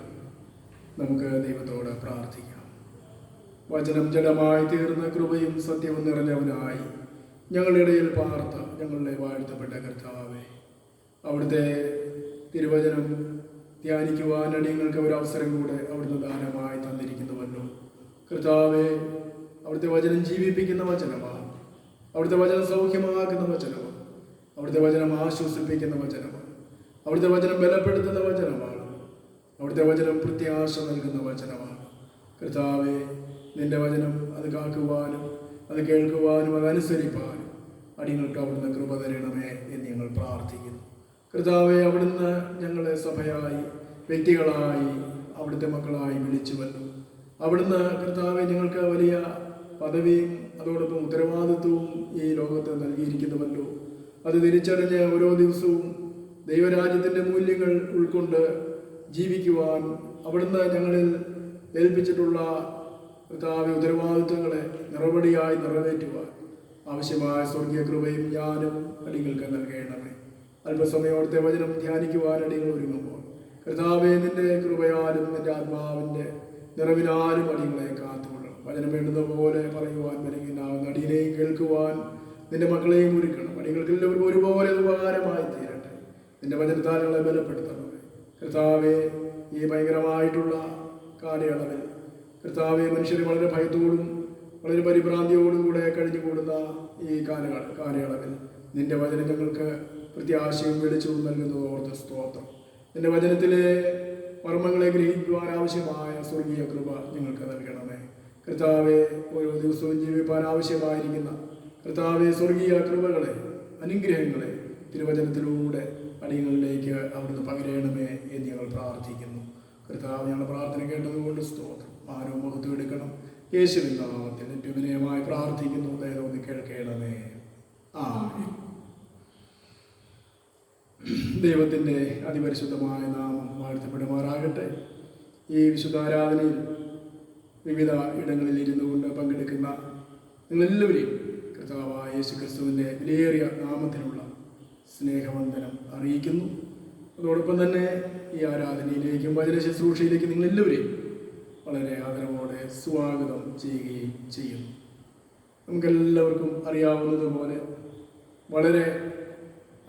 നമുക്ക് ദൈവത്തോട് പ്രാർത്ഥിക്കാം. വചനം ജഡമായി തീർന്ന കൃപയും സത്യവും നിറഞ്ഞവനായി ഞങ്ങളുടെ ഇടയിൽ പാർത്ത ഞങ്ങളുടെ വാഴ്ത്തപ്പെട്ട കർത്താവേ, അവിടുത്തെ തിരുവചനം ധ്യാനിക്കുവാൻ അടിയങ്ങൾക്ക് ഒരു അവസരം കൂടെ അവിടുന്ന് ദാനമായി തന്നിരിക്കുന്നുവല്ലോ. കർത്താവേ, അവിടുത്തെ വചനം ജീവിപ്പിക്കുന്ന വചനമാണ്, അവിടുത്തെ വചനം സൗഖ്യമാക്കുന്ന വചനമാണ്, അവിടുത്തെ വചനം ആശ്വസിപ്പിക്കുന്ന വചനമാണ്, അവിടുത്തെ വചനം ബലപ്പെടുത്തുന്ന വചനമാണ്, അവിടുത്തെ വചനം പ്രത്യാശ നൽകുന്ന വചനമാണ്. കർത്താവേ, നിന്റെ വചനം അത് കാക്കുവാനും അത് കേൾക്കുവാനും അതനുസരിപ്പാനും അടിയങ്ങൾക്ക് അവിടുന്ന് കൃപ തരണമേ എന്ന് ഞങ്ങൾ പ്രാർത്ഥിക്കുന്നു. കർത്താവെ, അവിടുന്ന് ഞങ്ങളെ സഭയായി വ്യക്തികളായി അവിടുത്തെ മക്കളായി വിളിച്ചുവല്ലോ. അവിടുന്ന് കർത്താവെ ഞങ്ങൾക്ക് വലിയ പദവിയും അതോടൊപ്പം ഉത്തരവാദിത്വവും ഈ ലോകത്ത് നൽകിയിരിക്കുന്നുവല്ലോ. അത് തിരിച്ചറിഞ്ഞ് ഓരോ ദിവസവും ദൈവരാജ്യത്തിൻ്റെ മൂല്യങ്ങൾ ഉൾക്കൊണ്ട് ജീവിക്കുവാൻ അവിടുന്ന് ഞങ്ങളിൽ ഏൽപ്പിച്ചിട്ടുള്ള കർത്താവെ ഉത്തരവാദിത്വങ്ങളെ നിറപടിയായി നിറവേറ്റുവാൻ ആവശ്യമായ സ്വർഗീയ കൃപയും ജ്ഞാനവും അടികൾക്ക് നൽകണമേ. അല്പസമയം അവിടുത്തെ വചനം ധ്യാനിക്കുവാൻ അടികൾ ഒരുങ്ങുമ്പോൾ കർത്താവെ, നിന്റെ കൃപയാലും നിന്റെ ആത്മാവിൻ്റെ നിറവിനാലും അടികളെ കാത്തുകൊള്ളണം. വചനം വേണ്ടുന്ന പോലെ പറയുവാൻ മെനങ്ങിനാവുന്ന അടിയിനെയും കേൾക്കുവാൻ നിന്റെ മക്കളെയും ഒരുക്കണം. അടികൾക്കെല്ലാവർക്കും ഒരുപോലെ ഉപകാരമായി തീരട്ടെ. നിന്റെ വചനത്താൽ ഞങ്ങളെ ബലപ്പെടുത്തണമേ. കർത്താവെ, ഈ ഭയങ്കരമായിട്ടുള്ള കാലയളവിൽ കർത്താവെ, മനുഷ്യർ വളരെ ഭയത്തോടും വളരെ പരിഭ്രാന്തിയോടും കൂടെ കഴിഞ്ഞുകൂടുന്ന ഈ കാലയളവിൽ നിന്റെ വചനം ഞങ്ങൾക്ക് പ്രത്യാശയും വെളിച്ചവും നൽകുന്നത് ഓർത്ത് സ്തോത്രം. നിന്റെ വചനത്തിലെ മർമ്മങ്ങളെ ഗ്രഹിക്കുവാൻ ആവശ്യമായ സ്വർഗീയ കൃപ ഞങ്ങൾക്ക് നൽകണമേ. കർത്താവെ, ഓരോ ദിവസവും ജീവിപ്പാൻ ആവശ്യമായിരിക്കുന്ന കർത്താവെ സ്വർഗീയ കൃപകളെ അനുഗ്രഹങ്ങളെ തിരുവചനത്തിലൂടെ അടിയങ്ങളിലേക്ക് അവിടുന്ന് പകരണമേ എന്ന് ഞങ്ങൾ പ്രാർത്ഥിക്കുന്നു. കർത്താവ്, ഞങ്ങളുടെ പ്രാർത്ഥന കേട്ടതുകൊണ്ട് സ്തോത്രം. മാനവും മുഖത്തും എടുക്കണം. യേശുവിൻ നാമത്തിൽ ഏറ്റവും വിനയമായി പ്രാർത്ഥിക്കുന്നു. ദയതോന്നി കേൾക്കണമേ. ആമേൻ. ദൈവത്തിൻ്റെ അതിപരിശുദ്ധമായ നാമം വാഴ്ത്തപ്പെടുമാറാകട്ടെ. ഈ വിശുദ്ധാരാധനയിൽ വിവിധ ഇടങ്ങളിൽ ഇരുന്നു കൊണ്ട് പങ്കെടുക്കുന്ന നിങ്ങളെല്ലാവരെയും കർത്താവായ യേശു ക്രിസ്തുവിൻ്റെ വിലയേറിയ നാമത്തിലുള്ള സ്നേഹവന്ദനം അറിയിക്കുന്നു. അതോടൊപ്പം തന്നെ ഈ ആരാധനയിലേക്കും വചന ശുശ്രൂഷയിലേക്കും നിങ്ങളെല്ലാവരെയും വളരെ ആദരവോടെ സ്വാഗതം ചെയ്യുകയും ചെയ്യുന്നു. നമുക്കെല്ലാവർക്കും അറിയാവുന്നതുപോലെ വളരെ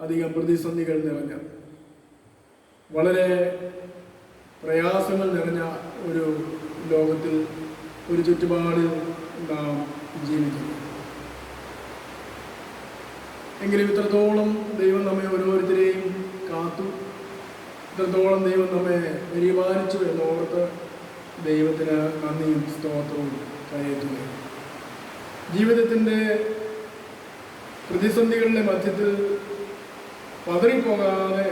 അധികം പ്രതിസന്ധികൾ നിറഞ്ഞ, വളരെ പ്രയാസങ്ങൾ നിറഞ്ഞ ഒരു ലോകത്തിൽ, ഒരു ചുറ്റുപാടിൽ നാം ജീവിക്കുന്നു. എങ്കിലും ഇത്രത്തോളം ദൈവം നമ്മെ ഓരോരുത്തരെയും കാത്തു, ഇത്രത്തോളം ദൈവം നമ്മെ പരിപാലിച്ചു എന്നോർത്ത് ദൈവത്തിന് നന്ദിയും സ്തോത്രവും കരയറ്റുകയും ജീവിതത്തിൻ്റെ പ്രതിസന്ധികളുടെ മധ്യത്തിൽ പതറിപ്പോകാതെ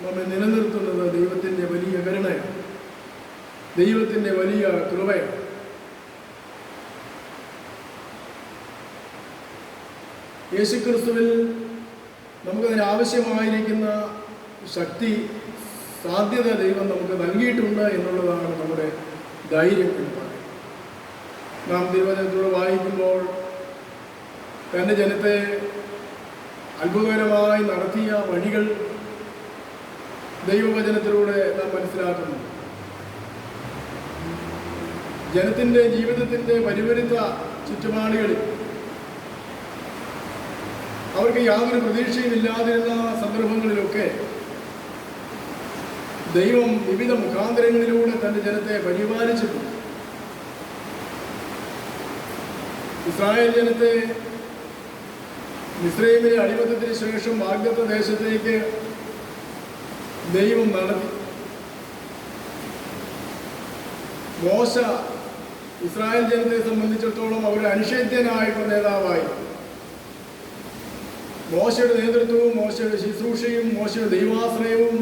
നമ്മെ നിലനിർത്തുന്നത് ദൈവത്തിൻ്റെ വലിയ കരുണയാണ്, ദൈവത്തിൻ്റെ വലിയ കൃപയാണ്. യേശുക്രിസ്തുവിൽ നമുക്കതിന് ആവശ്യമായിരിക്കുന്ന ശക്തി, സാധ്യത ദൈവം നമുക്ക് നൽകിയിട്ടുണ്ട് എന്നുള്ളതാണ് നമ്മുടെ ധൈര്യം എന്ന് പറയുന്നത്. നാം തിരുവചനത്തിലൂടെ വായിക്കുമ്പോൾ തൻ്റെ ജനത്തെ അത്ഭുതകരമായി നടത്തിയ വഴികൾ ദൈവവചനത്തിലൂടെ നാം മനസ്സിലാക്കുന്നു. ജനത്തിൻ്റെ ജീവിതത്തിൻ്റെ പരിവരുത്ത ചുറ്റുപാടുകളിൽ അവർക്ക് യാതൊരു പ്രതീക്ഷയും ഇല്ലാതിരുന്ന സന്ദർഭങ്ങളിലൊക്കെ ദൈവം വിവിധ മുഖാന്തരങ്ങളിലൂടെ തൻ്റെ ജനത്തെ പരിപാലിച്ചിട്ടുണ്ട്. ഇസ്രായേൽ ജനത്തെ മിസ്രയീമിലെ അടിമത്തത്തിന് ശേഷം വാഗ്ദത്ത ദേശത്തേക്ക് ദൈവം നടത്തി. മോശ ഇസ്രായേൽ ജനത്തെ സംബന്ധിച്ചിടത്തോളം അവരുടെ അനിഷേധ്യനായിട്ടുള്ള നേതാവായി. മോശയുടെ നേതൃത്വവും മോശയുടെ ശുശ്രൂഷയും മോശയുടെ ദൈവാശ്രയവും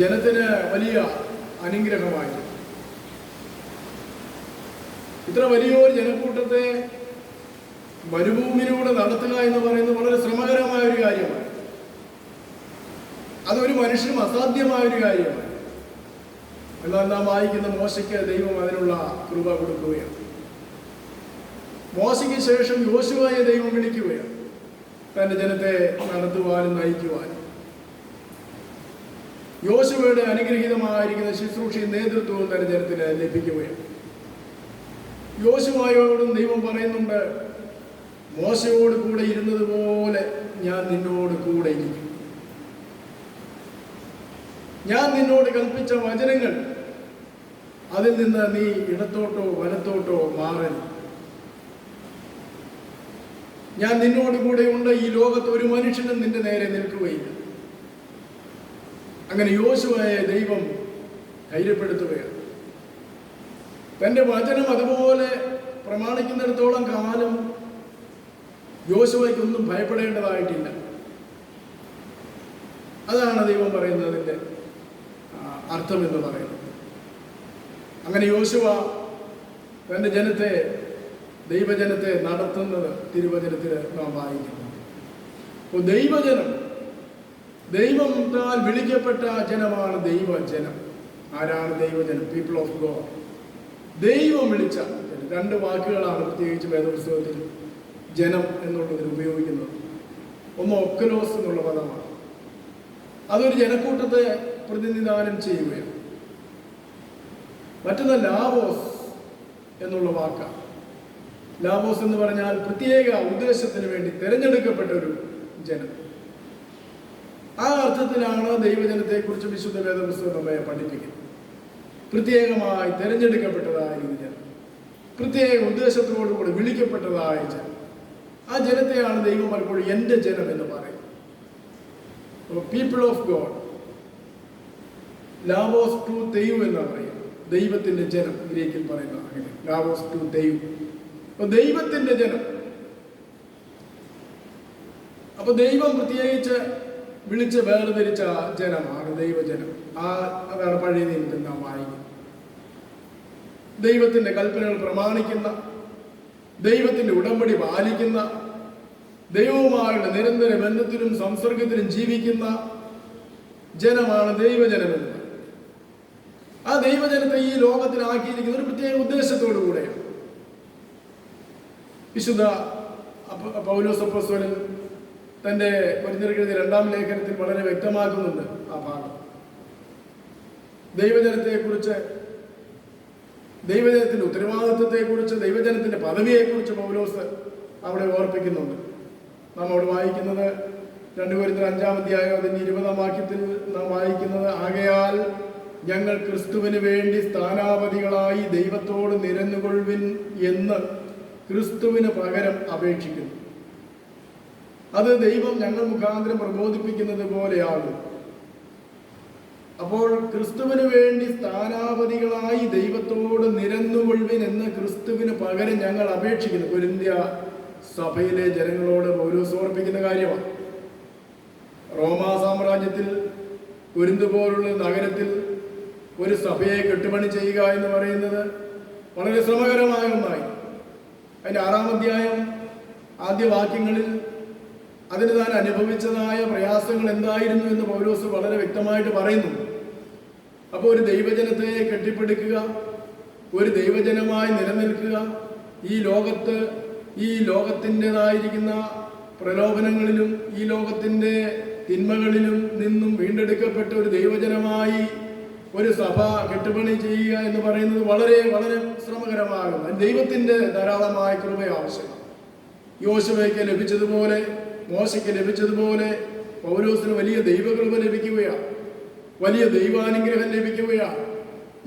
ജനത്തിന് വലിയ അനുഗ്രഹമായിരുന്നു. ഇത്ര വലിയൊരു ജനക്കൂട്ടത്തെ മരുഭൂമിയിലൂടെ നടത്തുക എന്ന് പറയുന്നത് വളരെ ശ്രമകരമായ ഒരു കാര്യമാണ്. അതൊരു മനുഷ്യനും അസാധ്യമായ ഒരു കാര്യമാണ്. എന്നാൽ നാം വായിക്കുന്ന മോശയ്ക്ക് ദൈവം അതിനുള്ള കൃപ കൊടുക്കുകയാണ്. മോശയ്ക്ക് ശേഷം യോശുവയെ ദൈവം വിളിക്കുകയാണ് തൻ്റെ ജനത്തെ നടത്തുവാനും നയിക്കുവാനും. യോശുവയുടെ അനുഗ്രഹീതമായിരിക്കുന്ന ശുശ്രൂഷയും നേതൃത്വവും തെരഞ്ഞെടുപ്പിന് ലഭിക്കുകയാണ്. യോശുവയോടും ദൈവം പറയുന്നുണ്ട്, മോശയോട് കൂടെ ഇരുന്നതുപോലെ ഞാൻ നിന്നോട് കൂടെ ഇരിക്കും. ഞാൻ നിന്നോട് കൽപ്പിച്ച വചനങ്ങൾ അതിൽ നിന്ന് നീ ഇടത്തോട്ടോ വലത്തോട്ടോ മാറരുത്. ഞാൻ നിന്നോട് കൂടെ ഉണ്ട്. ഈ ലോകത്ത് ഒരു മനുഷ്യനും നിന്റെ നേരെ നിൽക്കുകയില്ല. അങ്ങനെ യോശുവയെ ദൈവം ധൈര്യപ്പെടുത്തുകയാണ്. തന്റെ വചനം അതുപോലെ പ്രമാണിക്കുന്നിടത്തോളം കാലം യോശുവയ്ക്കൊന്നും ഭയപ്പെടേണ്ടതായിട്ടില്ല. അതാണ് ദൈവം പറയുന്നതിൻ്റെ അർത്ഥം എന്ന് പറയുന്നത്. അങ്ങനെ യോശുവ തൻ്റെ ജനത്തെ, ദൈവജനത്തെ നടത്തുന്നത് തിരുവചനത്തിൽ നാം വായിക്കുന്നു. അപ്പോൾ ദൈവജനം, ദൈവത്താൽ വിളിക്കപ്പെട്ട ജനമാണ് ദൈവജനം. ആരാണ് ദൈവജനം? People of God. ദൈവം വിളിച്ച ജനം. രണ്ട് വാക്കുകളാണ് പ്രത്യേകിച്ച് വേദപുസ്തകത്തിൽ ജനം എന്നുള്ളതിൽ ഉപയോഗിക്കുന്നത്. ഒന്ന് ഒക്കലോസ് എന്നുള്ള പദമാണ്. അതൊരു ജനക്കൂട്ടത്തെ പ്രതിനിധാനം ചെയ്യുകയാണ്. മറ്റൊന്ന് ലാവോസ് എന്നുള്ള വാക്കാണ്. ലാവോസ് എന്ന് പറഞ്ഞാൽ പ്രത്യേക ഉദ്ദേശത്തിന് വേണ്ടി തിരഞ്ഞെടുക്കപ്പെട്ട ഒരു ജനം. ആ അർത്ഥത്തിലാണ് ദൈവജനത്തെക്കുറിച്ച് വിശുദ്ധ വേദപുസ്തകം നമ്മെ പഠിപ്പിക്കുന്നത്. പ്രത്യേകമായി തിരഞ്ഞെടുക്കപ്പെട്ടതായ ജനം, പ്രത്യേക ഉദ്ദേശത്തോടുകൂടി വിളിക്കപ്പെട്ടതായ ജനം. ആ ജനത്തെയാണ് ദൈവം പലപ്പോഴും എൻ്റെ ജനം എന്ന് പറയുന്നത്. People of God. ലാവോസ് ടു തെയു എന്നാണ് പറയുന്നത്. ദൈവത്തിന്റെ ജനം ഗ്രീക്കിൽ പറയുന്ന അങ്ങനെ. ലാവോസ് ടു തെയു. അപ്പൊ ദൈവത്തിന്റെ ജനം. അപ്പൊ ദൈവം പ്രത്യേകിച്ച് വിളിച്ച് വേർതിരിച്ച ജനമാണ് ദൈവജനം. അതാണ് പഴയ നിയമത്തിൽ നാം വായിക്കുന്നത്. ദൈവത്തിന്റെ കൽപ്പനകൾ പ്രമാണിക്കുന്ന, ദൈവത്തിന്റെ ഉടമ്പടി പാലിക്കുന്ന, ദൈവവുമായുള്ള നിരന്തര ബന്ധത്തിലും സംസർഗത്തിലും ജീവിക്കുന്ന ജനമാണ് ദൈവജനമെന്ന്. ആ ദൈവജനത്തെ ഈ ലോകത്തിലാക്കിയിരിക്കുന്ന ഒരു പ്രത്യേക ഉദ്ദേശത്തോടു കൂടെയാണ്. വിശുദ്ധ പൗലോസ് അപ്പോസ്തലൻ തന്റെ കൊരിന്ത്യർക്കെഴുതിയ 2-ാം ലേഖനത്തിൽ വളരെ വ്യക്തമാക്കുന്നുണ്ട് ആ ഭാഗം. ദൈവജനത്തെക്കുറിച്ച്, ദൈവജനത്തിന്റെ ഉത്തരവാദിത്വത്തെക്കുറിച്ച്, ദൈവജനത്തിന്റെ പദവിയെക്കുറിച്ച് പൗലോസ് അവിടെ ഓർപ്പിക്കുന്നുണ്ട്. നാം അവിടെ വായിക്കുന്നത് 2 കൊരിന്ത്യർ 5-ാം അധ്യായം അതിന്റെ 20-ാം വാക്യത്തിൽ നാം വായിക്കുന്നത്, ആകയാൽ ഞങ്ങൾ ക്രിസ്തുവിന് വേണ്ടി സ്ഥാനാപതികളായി ദൈവത്തോട് നിരന്നുകൊള്ളുവിൻ എന്ന് ക്രിസ്തുവിന് പകരം അപേക്ഷിക്കുന്നു. അത് ദൈവം ഞങ്ങൾ മുഖാന്തരം പ്രബോധിപ്പിക്കുന്നത് പോലെയാകും. അപ്പോൾ ക്രിസ്തുവിന് വേണ്ടി സ്ഥാനാപതികളായി ദൈവത്തോട് നിരന്നുകൊള്ളുവിൻ എന്ന് ക്രിസ്തുവിന് പകരം ഞങ്ങൾ അപേക്ഷിക്കുന്നു. കൊരിന്ത്യ സഭയിലെ ജനങ്ങളോട് പൗലോസ് ഓർപ്പിക്കുന്ന കാര്യമാണ്. റോമാ സാമ്രാജ്യത്തിൽ കൊരിന്ത് പോലുള്ള നഗരത്തിൽ ഒരു സഭയെ കെട്ടുപണി ചെയ്യുക എന്ന് പറയുന്നത് വളരെ ശ്രമകരമായ ഒന്നായി. അതിൻ്റെ 6-ാം അധ്യായം ആദ്യ വാക്യങ്ങളിൽ അതിന് താൻ അനുഭവിച്ചതായ പ്രയാസങ്ങൾ എന്തായിരുന്നു എന്ന് പൗലോസ് വളരെ വ്യക്തമായിട്ട് പറയുന്നു. അപ്പോൾ ഒരു ദൈവജനത്തെ കെട്ടിപ്പടുക്കുക, ഒരു ദൈവജനമായി നിലനിൽക്കുക, ഈ ലോകത്തിൻ്റെതായിരിക്കുന്ന പ്രലോഭനങ്ങളിലും ഈ ലോകത്തിൻ്റെ തിന്മകളിലും നിന്നും വീണ്ടെടുക്കപ്പെട്ട ഒരു ദൈവജനമായി ഒരു സഭ കെട്ടുപണി ചെയ്യുക എന്ന് പറയുന്നത് വളരെ വളരെ ശ്രമകരമാകും. ദൈവത്തിൻ്റെ ധാരാളമായ കൃപ ആവശ്യമാണ്. യോശുവയ്ക്ക് ലഭിച്ചതുപോലെ, മോശയ്ക്ക് ലഭിച്ചതുപോലെ പൗലോസിന് വലിയ ദൈവകൃപ ലഭിക്കുകയാണ്, വലിയ ദൈവാനുഗ്രഹം ലഭിക്കുകയാണ്.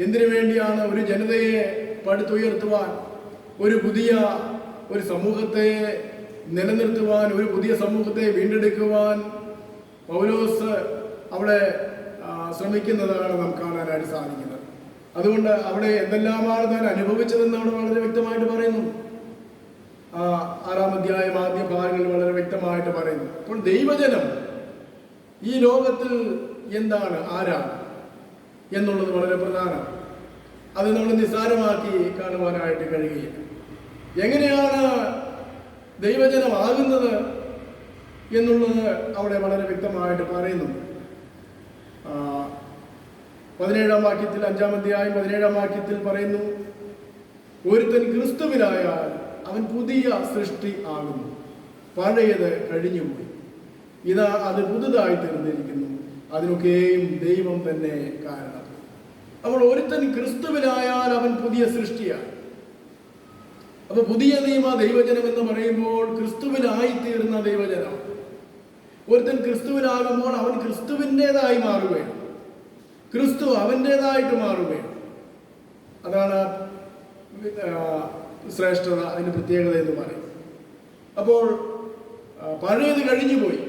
എന്തിനു വേണ്ടിയാണ്? ഒരു ജനതയെ പടുത്തുയർത്തുവാൻ, ഒരു സമൂഹത്തെ നിലനിർത്തുവാൻ, ഒരു പുതിയ സമൂഹത്തെ വീണ്ടെടുക്കുവാൻ പൗലോസ് അവിടെ ശ്രമിക്കുന്നതാണ് നാം കാണാനായിട്ട് സാധിക്കുന്നത്. അതുകൊണ്ട് അവിടെ എന്തെല്ലാമാണ് താൻ അനുഭവിച്ചതെന്ന് അവിടെ വളരെ വ്യക്തമായിട്ട് പറയുന്നു. 6-ാം അധ്യായം ആദ്യ ഭാഗങ്ങളിൽ വളരെ വ്യക്തമായിട്ട് പറയുന്നു. അപ്പോൾ ദൈവജനം ഈ ലോകത്തിൽ എന്താണ്, ആരാണ് എന്നുള്ളത് വളരെ പ്രധാനമാണ്. അത് നമ്മൾ നിസ്സാരമാക്കി കാണുവാനായിട്ട് കഴിയുകയില്ല. എങ്ങനെയാണ് ദൈവജനമാകുന്നത് എന്നുള്ളത് അവിടെ വളരെ വ്യക്തമായിട്ട് പറയുന്നുണ്ട്. 17-ാം വാക്യത്തിൽ, 5-ാം അധ്യായം 17-ാം വാക്യത്തിൽ പറയുന്നു, ഒരുത്തൻ ക്രിസ്തുവിലായാൽ അവൻ പുതിയ സൃഷ്ടി ആകുന്നു, പഴയത് കഴിഞ്ഞുപോയി, ഇതാ അത് പുതുതായി തീർന്നിരിക്കുന്നു, അതിനൊക്കെയും ദൈവം തന്നെ കാരണം. അപ്പോൾ ഒരുത്തൻ ക്രിസ്തുവിലായാൽ അവൻ പുതിയ സൃഷ്ടിയാണ്. അപ്പൊ പുതിയ നിയമ ദൈവജനം എന്ന് പറയുമ്പോൾ ക്രിസ്തുവിലായിത്തീർന്ന ദൈവജനം. ഒരുത്തൻ ക്രിസ്തുവിനാകുമ്പോൾ അവൻ ക്രിസ്തുവിൻ്റെതായി മാറുകയാണ്, ക്രിസ്തു അവൻ്റെതായിട്ട് മാറുകയാണ്. അതാണ് ശ്രേഷ്ഠത, അതിൻ്റെ പ്രത്യേകത എന്ന് പറയും. അപ്പോൾ പഴയത് കഴിഞ്ഞുപോയി.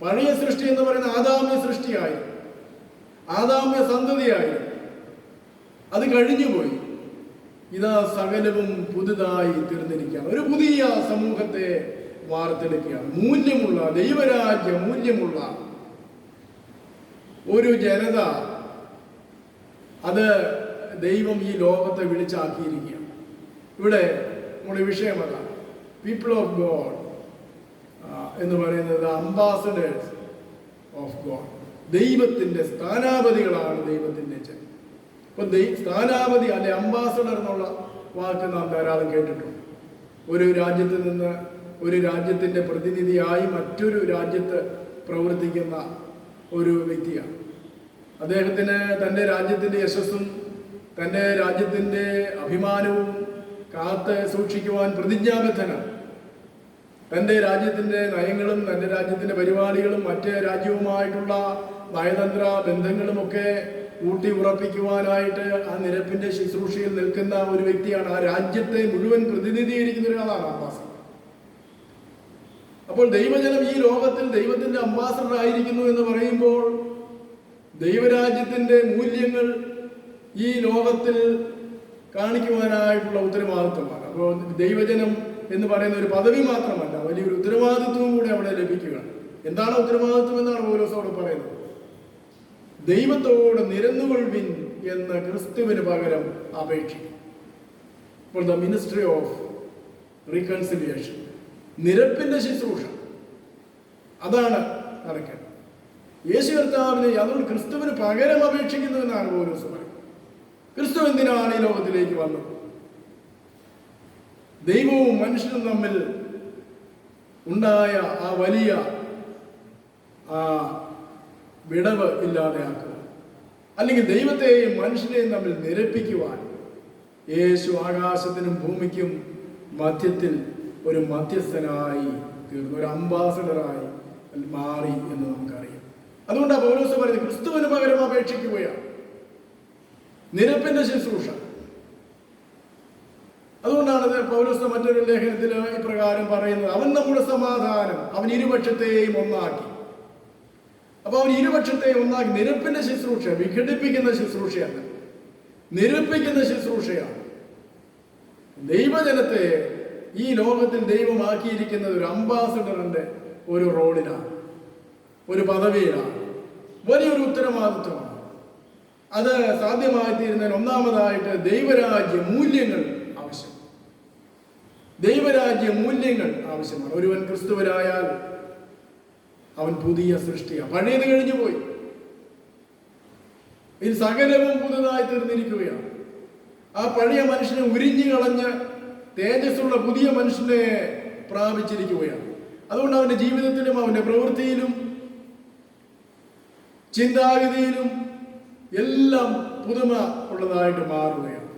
പഴയ സൃഷ്ടി എന്ന് പറയുന്ന ആദാമ്യ സൃഷ്ടിയായിരുന്നു, ആദാമ്യ സന്തതിയായിരുന്നു. അത് കഴിഞ്ഞുപോയി. ഇതാ സകലവും പുതുതായി തീർന്നിരിക്കുകയാണ്. ഒരു പുതിയ സമൂഹത്തെ വാർത്തെടുക്കുകയാണ്. മൂല്യമുള്ള, ദൈവരാജ്യ മൂല്യമുള്ള ഒരു ജനത, അത് ദൈവം ഈ ലോകത്തെ വിളിച്ചാക്കിയിരിക്കുകയാണ്. ഇവിടെ നമ്മുടെ വിഷയമല്ല, പീപ്പിൾ ഓഫ് ഗോഡ് എന്ന് പറയുന്നത് അംബാസഡേഴ്സ് ഓഫ് ഗോഡ്. ദൈവത്തിൻ്റെ സ്ഥാനാപതികളാണ് ദൈവത്തിൻ്റെ ജനം. ഇപ്പൊ സ്ഥാനാപതി അല്ലെ അംബാസഡർ എന്നുള്ള വാക്ക് നാം ധാരാളം കേട്ടിട്ടുണ്ട്. ഒരു രാജ്യത്ത് നിന്ന് ഒരു രാജ്യത്തിൻ്റെ പ്രതിനിധിയായി മറ്റൊരു രാജ്യത്ത് പ്രവർത്തിക്കുന്ന ഒരു വ്യക്തിയാണ്. അദ്ദേഹത്തിന് തൻ്റെ രാജ്യത്തിൻ്റെ യശസ്സും തൻ്റെ രാജ്യത്തിൻ്റെ അഭിമാനവും കാത്ത് സൂക്ഷിക്കുവാൻ പ്രതിജ്ഞാബദ്ധനാണ്. തൻ്റെ രാജ്യത്തിൻ്റെ നയങ്ങളും തൻ്റെ രാജ്യത്തിൻ്റെ പരിപാടികളും മറ്റ് രാജ്യവുമായിട്ടുള്ള നയതന്ത്ര ബന്ധങ്ങളുമൊക്കെ ഊട്ടി ഉറപ്പിക്കുവാനായിട്ട് ആ നിരപ്പിൻ്റെ ശുശ്രൂഷയിൽ നിൽക്കുന്ന ഒരു വ്യക്തിയാണ്. ആ രാജ്യത്തെ മുഴുവൻ പ്രതിനിധീകരിക്കുന്ന ഒരാളാണ് അംബാസഡർ. അപ്പോൾ ദൈവജനം ഈ ലോകത്തിൽ ദൈവത്തിൻ്റെ അംബാസഡർ ആയിരിക്കുന്നു എന്ന് പറയുമ്പോൾ ദൈവരാജ്യത്തിൻ്റെ മൂല്യങ്ങൾ ഈ ലോകത്തിൽ കാണിക്കുവാനായിട്ടുള്ള ഉത്തരവാദിത്വമാണ്. അപ്പോൾ ദൈവജനം എന്ന് പറയുന്ന ഒരു പദവി മാത്രമല്ല, വലിയൊരു ഉത്തരവാദിത്വവും കൂടെ അവിടെ ലഭിക്കുകയാണ്. എന്താണ് ഉത്തരവാദിത്വം എന്നാണ് പൗലോസ് അവിടെ പറയുന്നത്. ദൈവത്തോട് നിരന്നുകൊള്ളുവിൻ എന്ന് ക്രിസ്തുവിന് പകരം അപേക്ഷിക്കും. ഇപ്പോൾ ദ മിനിസ്ട്രി ഓഫ് റീകൺസിലിയേഷൻ, നിരപ്പിന്റെ ശുശ്രൂഷ, അതാണ് നടക്കേണ്ടത്. യേശു കർത്താവിനെ അതുകൊണ്ട് ക്രിസ്തുവിന് പകരം അപേക്ഷിക്കുന്നു എന്നാണ് പൗലോസ് പറയുന്നത്. ക്രിസ്തു എന്തിനാണ് ഈ ലോകത്തിലേക്ക് വന്നത്? ദൈവവും മനുഷ്യനും തമ്മിൽ ഉണ്ടായ ആ വലിയ വിടവ് ഇല്ലാതെയാക്കുക, അല്ലെങ്കിൽ ദൈവത്തെയും മനുഷ്യനെയും തമ്മിൽ നിരപ്പിക്കുവാൻ യേശു ആകാശത്തിനും ഭൂമിക്കും മധ്യത്തിൽ ഒരു മധ്യസ്ഥനായി തീർന്നു, ഒരു അംബാസഡറായി മാറി എന്ന് നമുക്കറിയാം. അതുകൊണ്ടാണ് പൗലോസ് പറയുന്നത് ക്രിസ്തുവിന് പകരം അപേക്ഷിക്കുകയാണ്, നിരപ്പിന്റെ ശുശ്രൂഷ. അതുകൊണ്ടാണ് പൗലോസ് മറ്റൊരു ലേഖനത്തിൽ ഇപ്രകാരം പറയുന്നത്, അവൻ നമ്മുടെ സമാധാനം, അവൻ ഇരുപക്ഷത്തെയും ഒന്നാക്കി. അപ്പൊ അവൻ ഇരുപക്ഷത്തെയും ഒന്നാക്കി. നിരപ്പിന്റെ ശുശ്രൂഷ വിഘടിപ്പിക്കുന്ന ശുശ്രൂഷയാണ്, നിരപ്പിക്കുന്ന ശുശ്രൂഷയാണ്. ദൈവജനത്തെ ഈ ലോകത്തിൽ ദൈവമാക്കിയിരിക്കുന്നത് ഒരു അംബാസഡറിന്റെ ഒരു റോളിലാണ്, ഒരു പദവിയിലാണ്, വലിയൊരു ഉത്തരവാദിത്വമാണ്. അത് സാധ്യമായി തീരുന്നതിന് ഒന്നാമതായിട്ട് ദൈവരാജ്യ മൂല്യങ്ങൾ ആവശ്യം, ദൈവരാജ്യ മൂല്യങ്ങൾ ആവശ്യമാണ്. ഒരുവൻ ക്രിസ്തുവിലായാൽ അവൻ പുതിയ സൃഷ്ടിയാണ്. പഴയത് കഴിഞ്ഞു പോയി, ഇത് സകലവും പുതുതായി തീർന്നിരിക്കുകയാണ്. ആ പഴയ മനുഷ്യനെ ഉരിഞ്ഞു കളഞ്ഞ് തേജസ്സുള്ള പുതിയ മനുഷ്യനെ പ്രാപിച്ചിരിക്കുകയാണ്. അതുകൊണ്ട് അവന്റെ ജീവിതത്തിലും അവന്റെ പ്രവൃത്തിയിലും ചിന്താഗതിയിലും എല്ലാം പുതുമ ഉള്ളതായിട്ട് മാറുകയാണ്.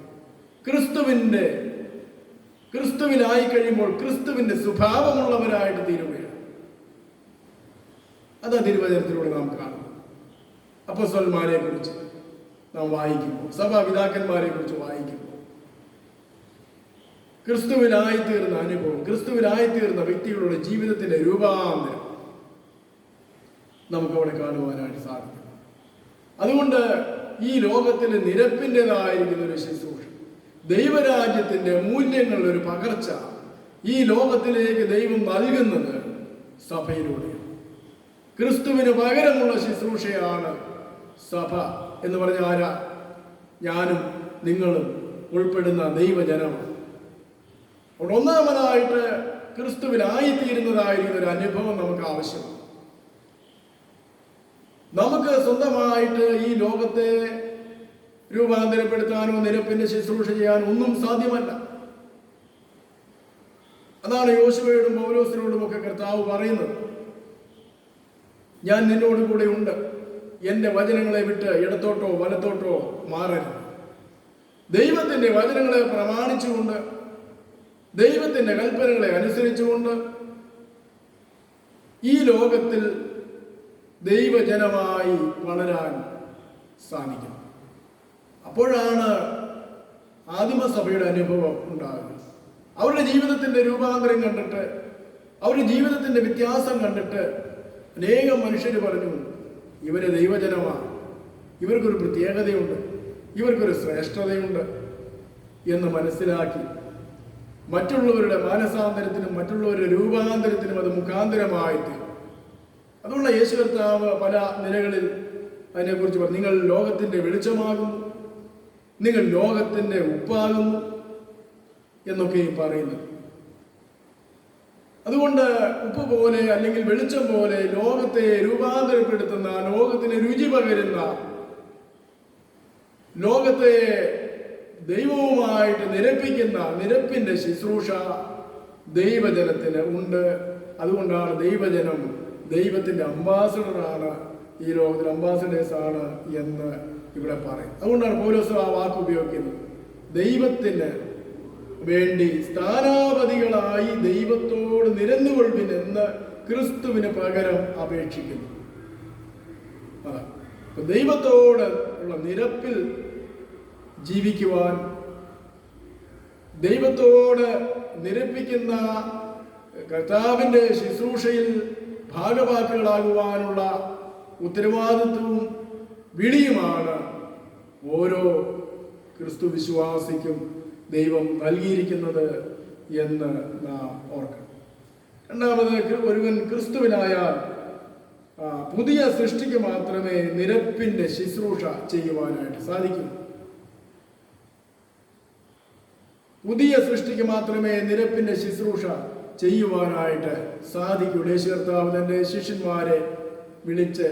ക്രിസ്തുവിലായി കഴിയുമ്പോൾ ക്രിസ്തുവിന്റെ സ്വഭാവമുള്ളവരായിട്ട് തീരുകയാണ്. അതാ തിരുവചനത്തിലൂടെ നാം കാണുന്നു. അപ്പോസ്തലന്മാരെ കുറിച്ച് നാം വായിക്കുമ്പോൾ, സഭാപിതാക്കന്മാരെ കുറിച്ച് വായിക്കുമ്പോൾ, ക്രിസ്തുവിലായിത്തീർന്ന അനുഭവം, ക്രിസ്തുവിലായിത്തീർന്ന വ്യക്തികളുടെ ജീവിതത്തിന്റെ രൂപാന്തരം നമുക്കവിടെ കാണുവാനായിട്ട് സാധിക്കും. അതുകൊണ്ട് ഈ ലോകത്തിൽ നിരപ്പിൻ്റെതായിരിക്കുന്ന ഒരു ശുശ്രൂഷ, ദൈവരാജ്യത്തിന്റെ മൂല്യങ്ങളുടെ ഒരു പകർച്ച ഈ ലോകത്തിലേക്ക് ദൈവം നൽകുന്നത് സഭയിലൂടെയാണ്. ക്രിസ്തുവിന് പകരമുള്ള ശുശ്രൂഷയാണ് സഭ എന്ന് പറഞ്ഞ ആരാ? ഞാനും നിങ്ങളും ഉൾപ്പെടുന്ന ദൈവജനമാണ്. ഒന്നാമതായിട്ട് ക്രിസ്തുവിലായിത്തീരുന്നതായിരിക്കുന്ന ഒരു അനുഭവം നമുക്ക് ആവശ്യമാണ്. നമുക്ക് സ്വന്തമായിട്ട് ഈ ലോകത്തെ രൂപാന്തരപ്പെടുത്താനോ നിരപ്പിന്റെ ശുശ്രൂഷ ചെയ്യാനോ ഒന്നും സാധ്യമല്ല. അതാണ് യോശുവയോടും പൗലോസിനോടും ഒക്കെ കർത്താവ് പറയുന്നത്. ഞാൻ നിന്നോട് കൂടെ ഉണ്ട്. എൻ്റെ വചനങ്ങളെ വിട്ട് ഇടത്തോട്ടോ വലത്തോട്ടോ മാറരുത്. ദൈവത്തിൻ്റെ വചനങ്ങളെ പ്രമാണിച്ചുകൊണ്ട്, ദൈവത്തിൻ്റെ കൽപ്പനകളെ അനുസരിച്ചുകൊണ്ട് ഈ ലോകത്തിൽ ദൈവജനമായി വളരാൻ സാധിക്കും. അപ്പോഴാണ് ആദിമസഭയുടെ അനുഭവം ഉണ്ടാകുന്നത്. അവരുടെ ജീവിതത്തിൻ്റെ രൂപാന്തരം കണ്ടിട്ട്, അവരുടെ ജീവിതത്തിൻ്റെ വ്യത്യാസം കണ്ടിട്ട് അനേകം മനുഷ്യർ പറഞ്ഞു, ഇവര് ദൈവജനമാണ്, ഇവർക്കൊരു പ്രത്യേകതയുണ്ട്, ഇവർക്കൊരു ശ്രേഷ്ഠതയുണ്ട് എന്ന് മനസ്സിലാക്കി മറ്റുള്ളവരുടെ മാനസാന്തരത്തിനും മറ്റുള്ളവരുടെ രൂപാന്തരത്തിനും അത് മുഖാന്തരമായിട്ട്. അതുകൊണ്ട് യേശു കർത്താവ് പല നിലകളിൽ അതിനെക്കുറിച്ച് പറഞ്ഞു. നിങ്ങൾ ലോകത്തിൻ്റെ വെളിച്ചമാകുന്നു, നിങ്ങൾ ലോകത്തിൻ്റെ ഉപ്പാകുന്നു എന്നൊക്കെയും പറയുന്നത്. അതുകൊണ്ട് ഉപ്പ് പോലെ അല്ലെങ്കിൽ വെളിച്ചം പോലെ ലോകത്തെ രൂപാന്തരപ്പെടുത്തുന്ന, ലോകത്തിന് രുചി പകരുന്ന, ലോകത്തെ ദൈവവുമായിട്ട് നിരപ്പിക്കുന്ന നിരപ്പിന്റെ ശുശ്രൂഷ ദൈവജനത്തിന് ഉണ്ട്. അതുകൊണ്ടാണ് ദൈവജനം ദൈവത്തിന്റെ അംബാസഡറാണ്, ഈ ലോകത്തിൽ അംബാസഡേഴ്സ് ആണ് എന്ന് ഇവിടെ പറയും. അതുകൊണ്ടാണ് പൗലോസ് ആ വാക്ക് ഉപയോഗിക്കുന്നത്. ദൈവത്തിന് വേണ്ടി സ്ഥാനാപതികളായി ദൈവത്തോട് നിരന്നുകൊള്ളുവിൻ എന്ന് ക്രിസ്തുവിന് പകരം അപേക്ഷിക്കുന്നു. അതാണ് ദൈവത്തോട് ഉള്ള നിരപ്പിൽ ജീവിക്കുവാൻ, ദൈവത്തോട് നിരപ്പിക്കുന്ന കർത്താവിൻ്റെ ശുശ്രൂഷയിൽ ഭാഗവാക്കുകളാകുവാനുള്ള ഉത്തരവാദിത്വവും വിളിയുമാണ് ഓരോ ക്രിസ്തു വിശ്വാസിക്കും ദൈവം നൽകിയിരിക്കുന്നത് എന്ന് നാം ഓർക്കണം. രണ്ടാമത്, ഒരുവൻ ക്രിസ്തുവിനായാൽ പുതിയ സൃഷ്ടിക്ക് മാത്രമേ നിരപ്പിന്റെ ശുശ്രൂഷ ചെയ്യുവാനായിട്ട് സാധിക്കൂ. പുതിയ സൃഷ്ടിക്ക് മാത്രമേ നിരപ്പിന്റെ ശുശ്രൂഷ ചെയ്യുവാനായിട്ട് സാധിക്കൂ. യേശു കർത്താവ് തന്റെ ശിഷ്യന്മാരെ വിളിച്ച്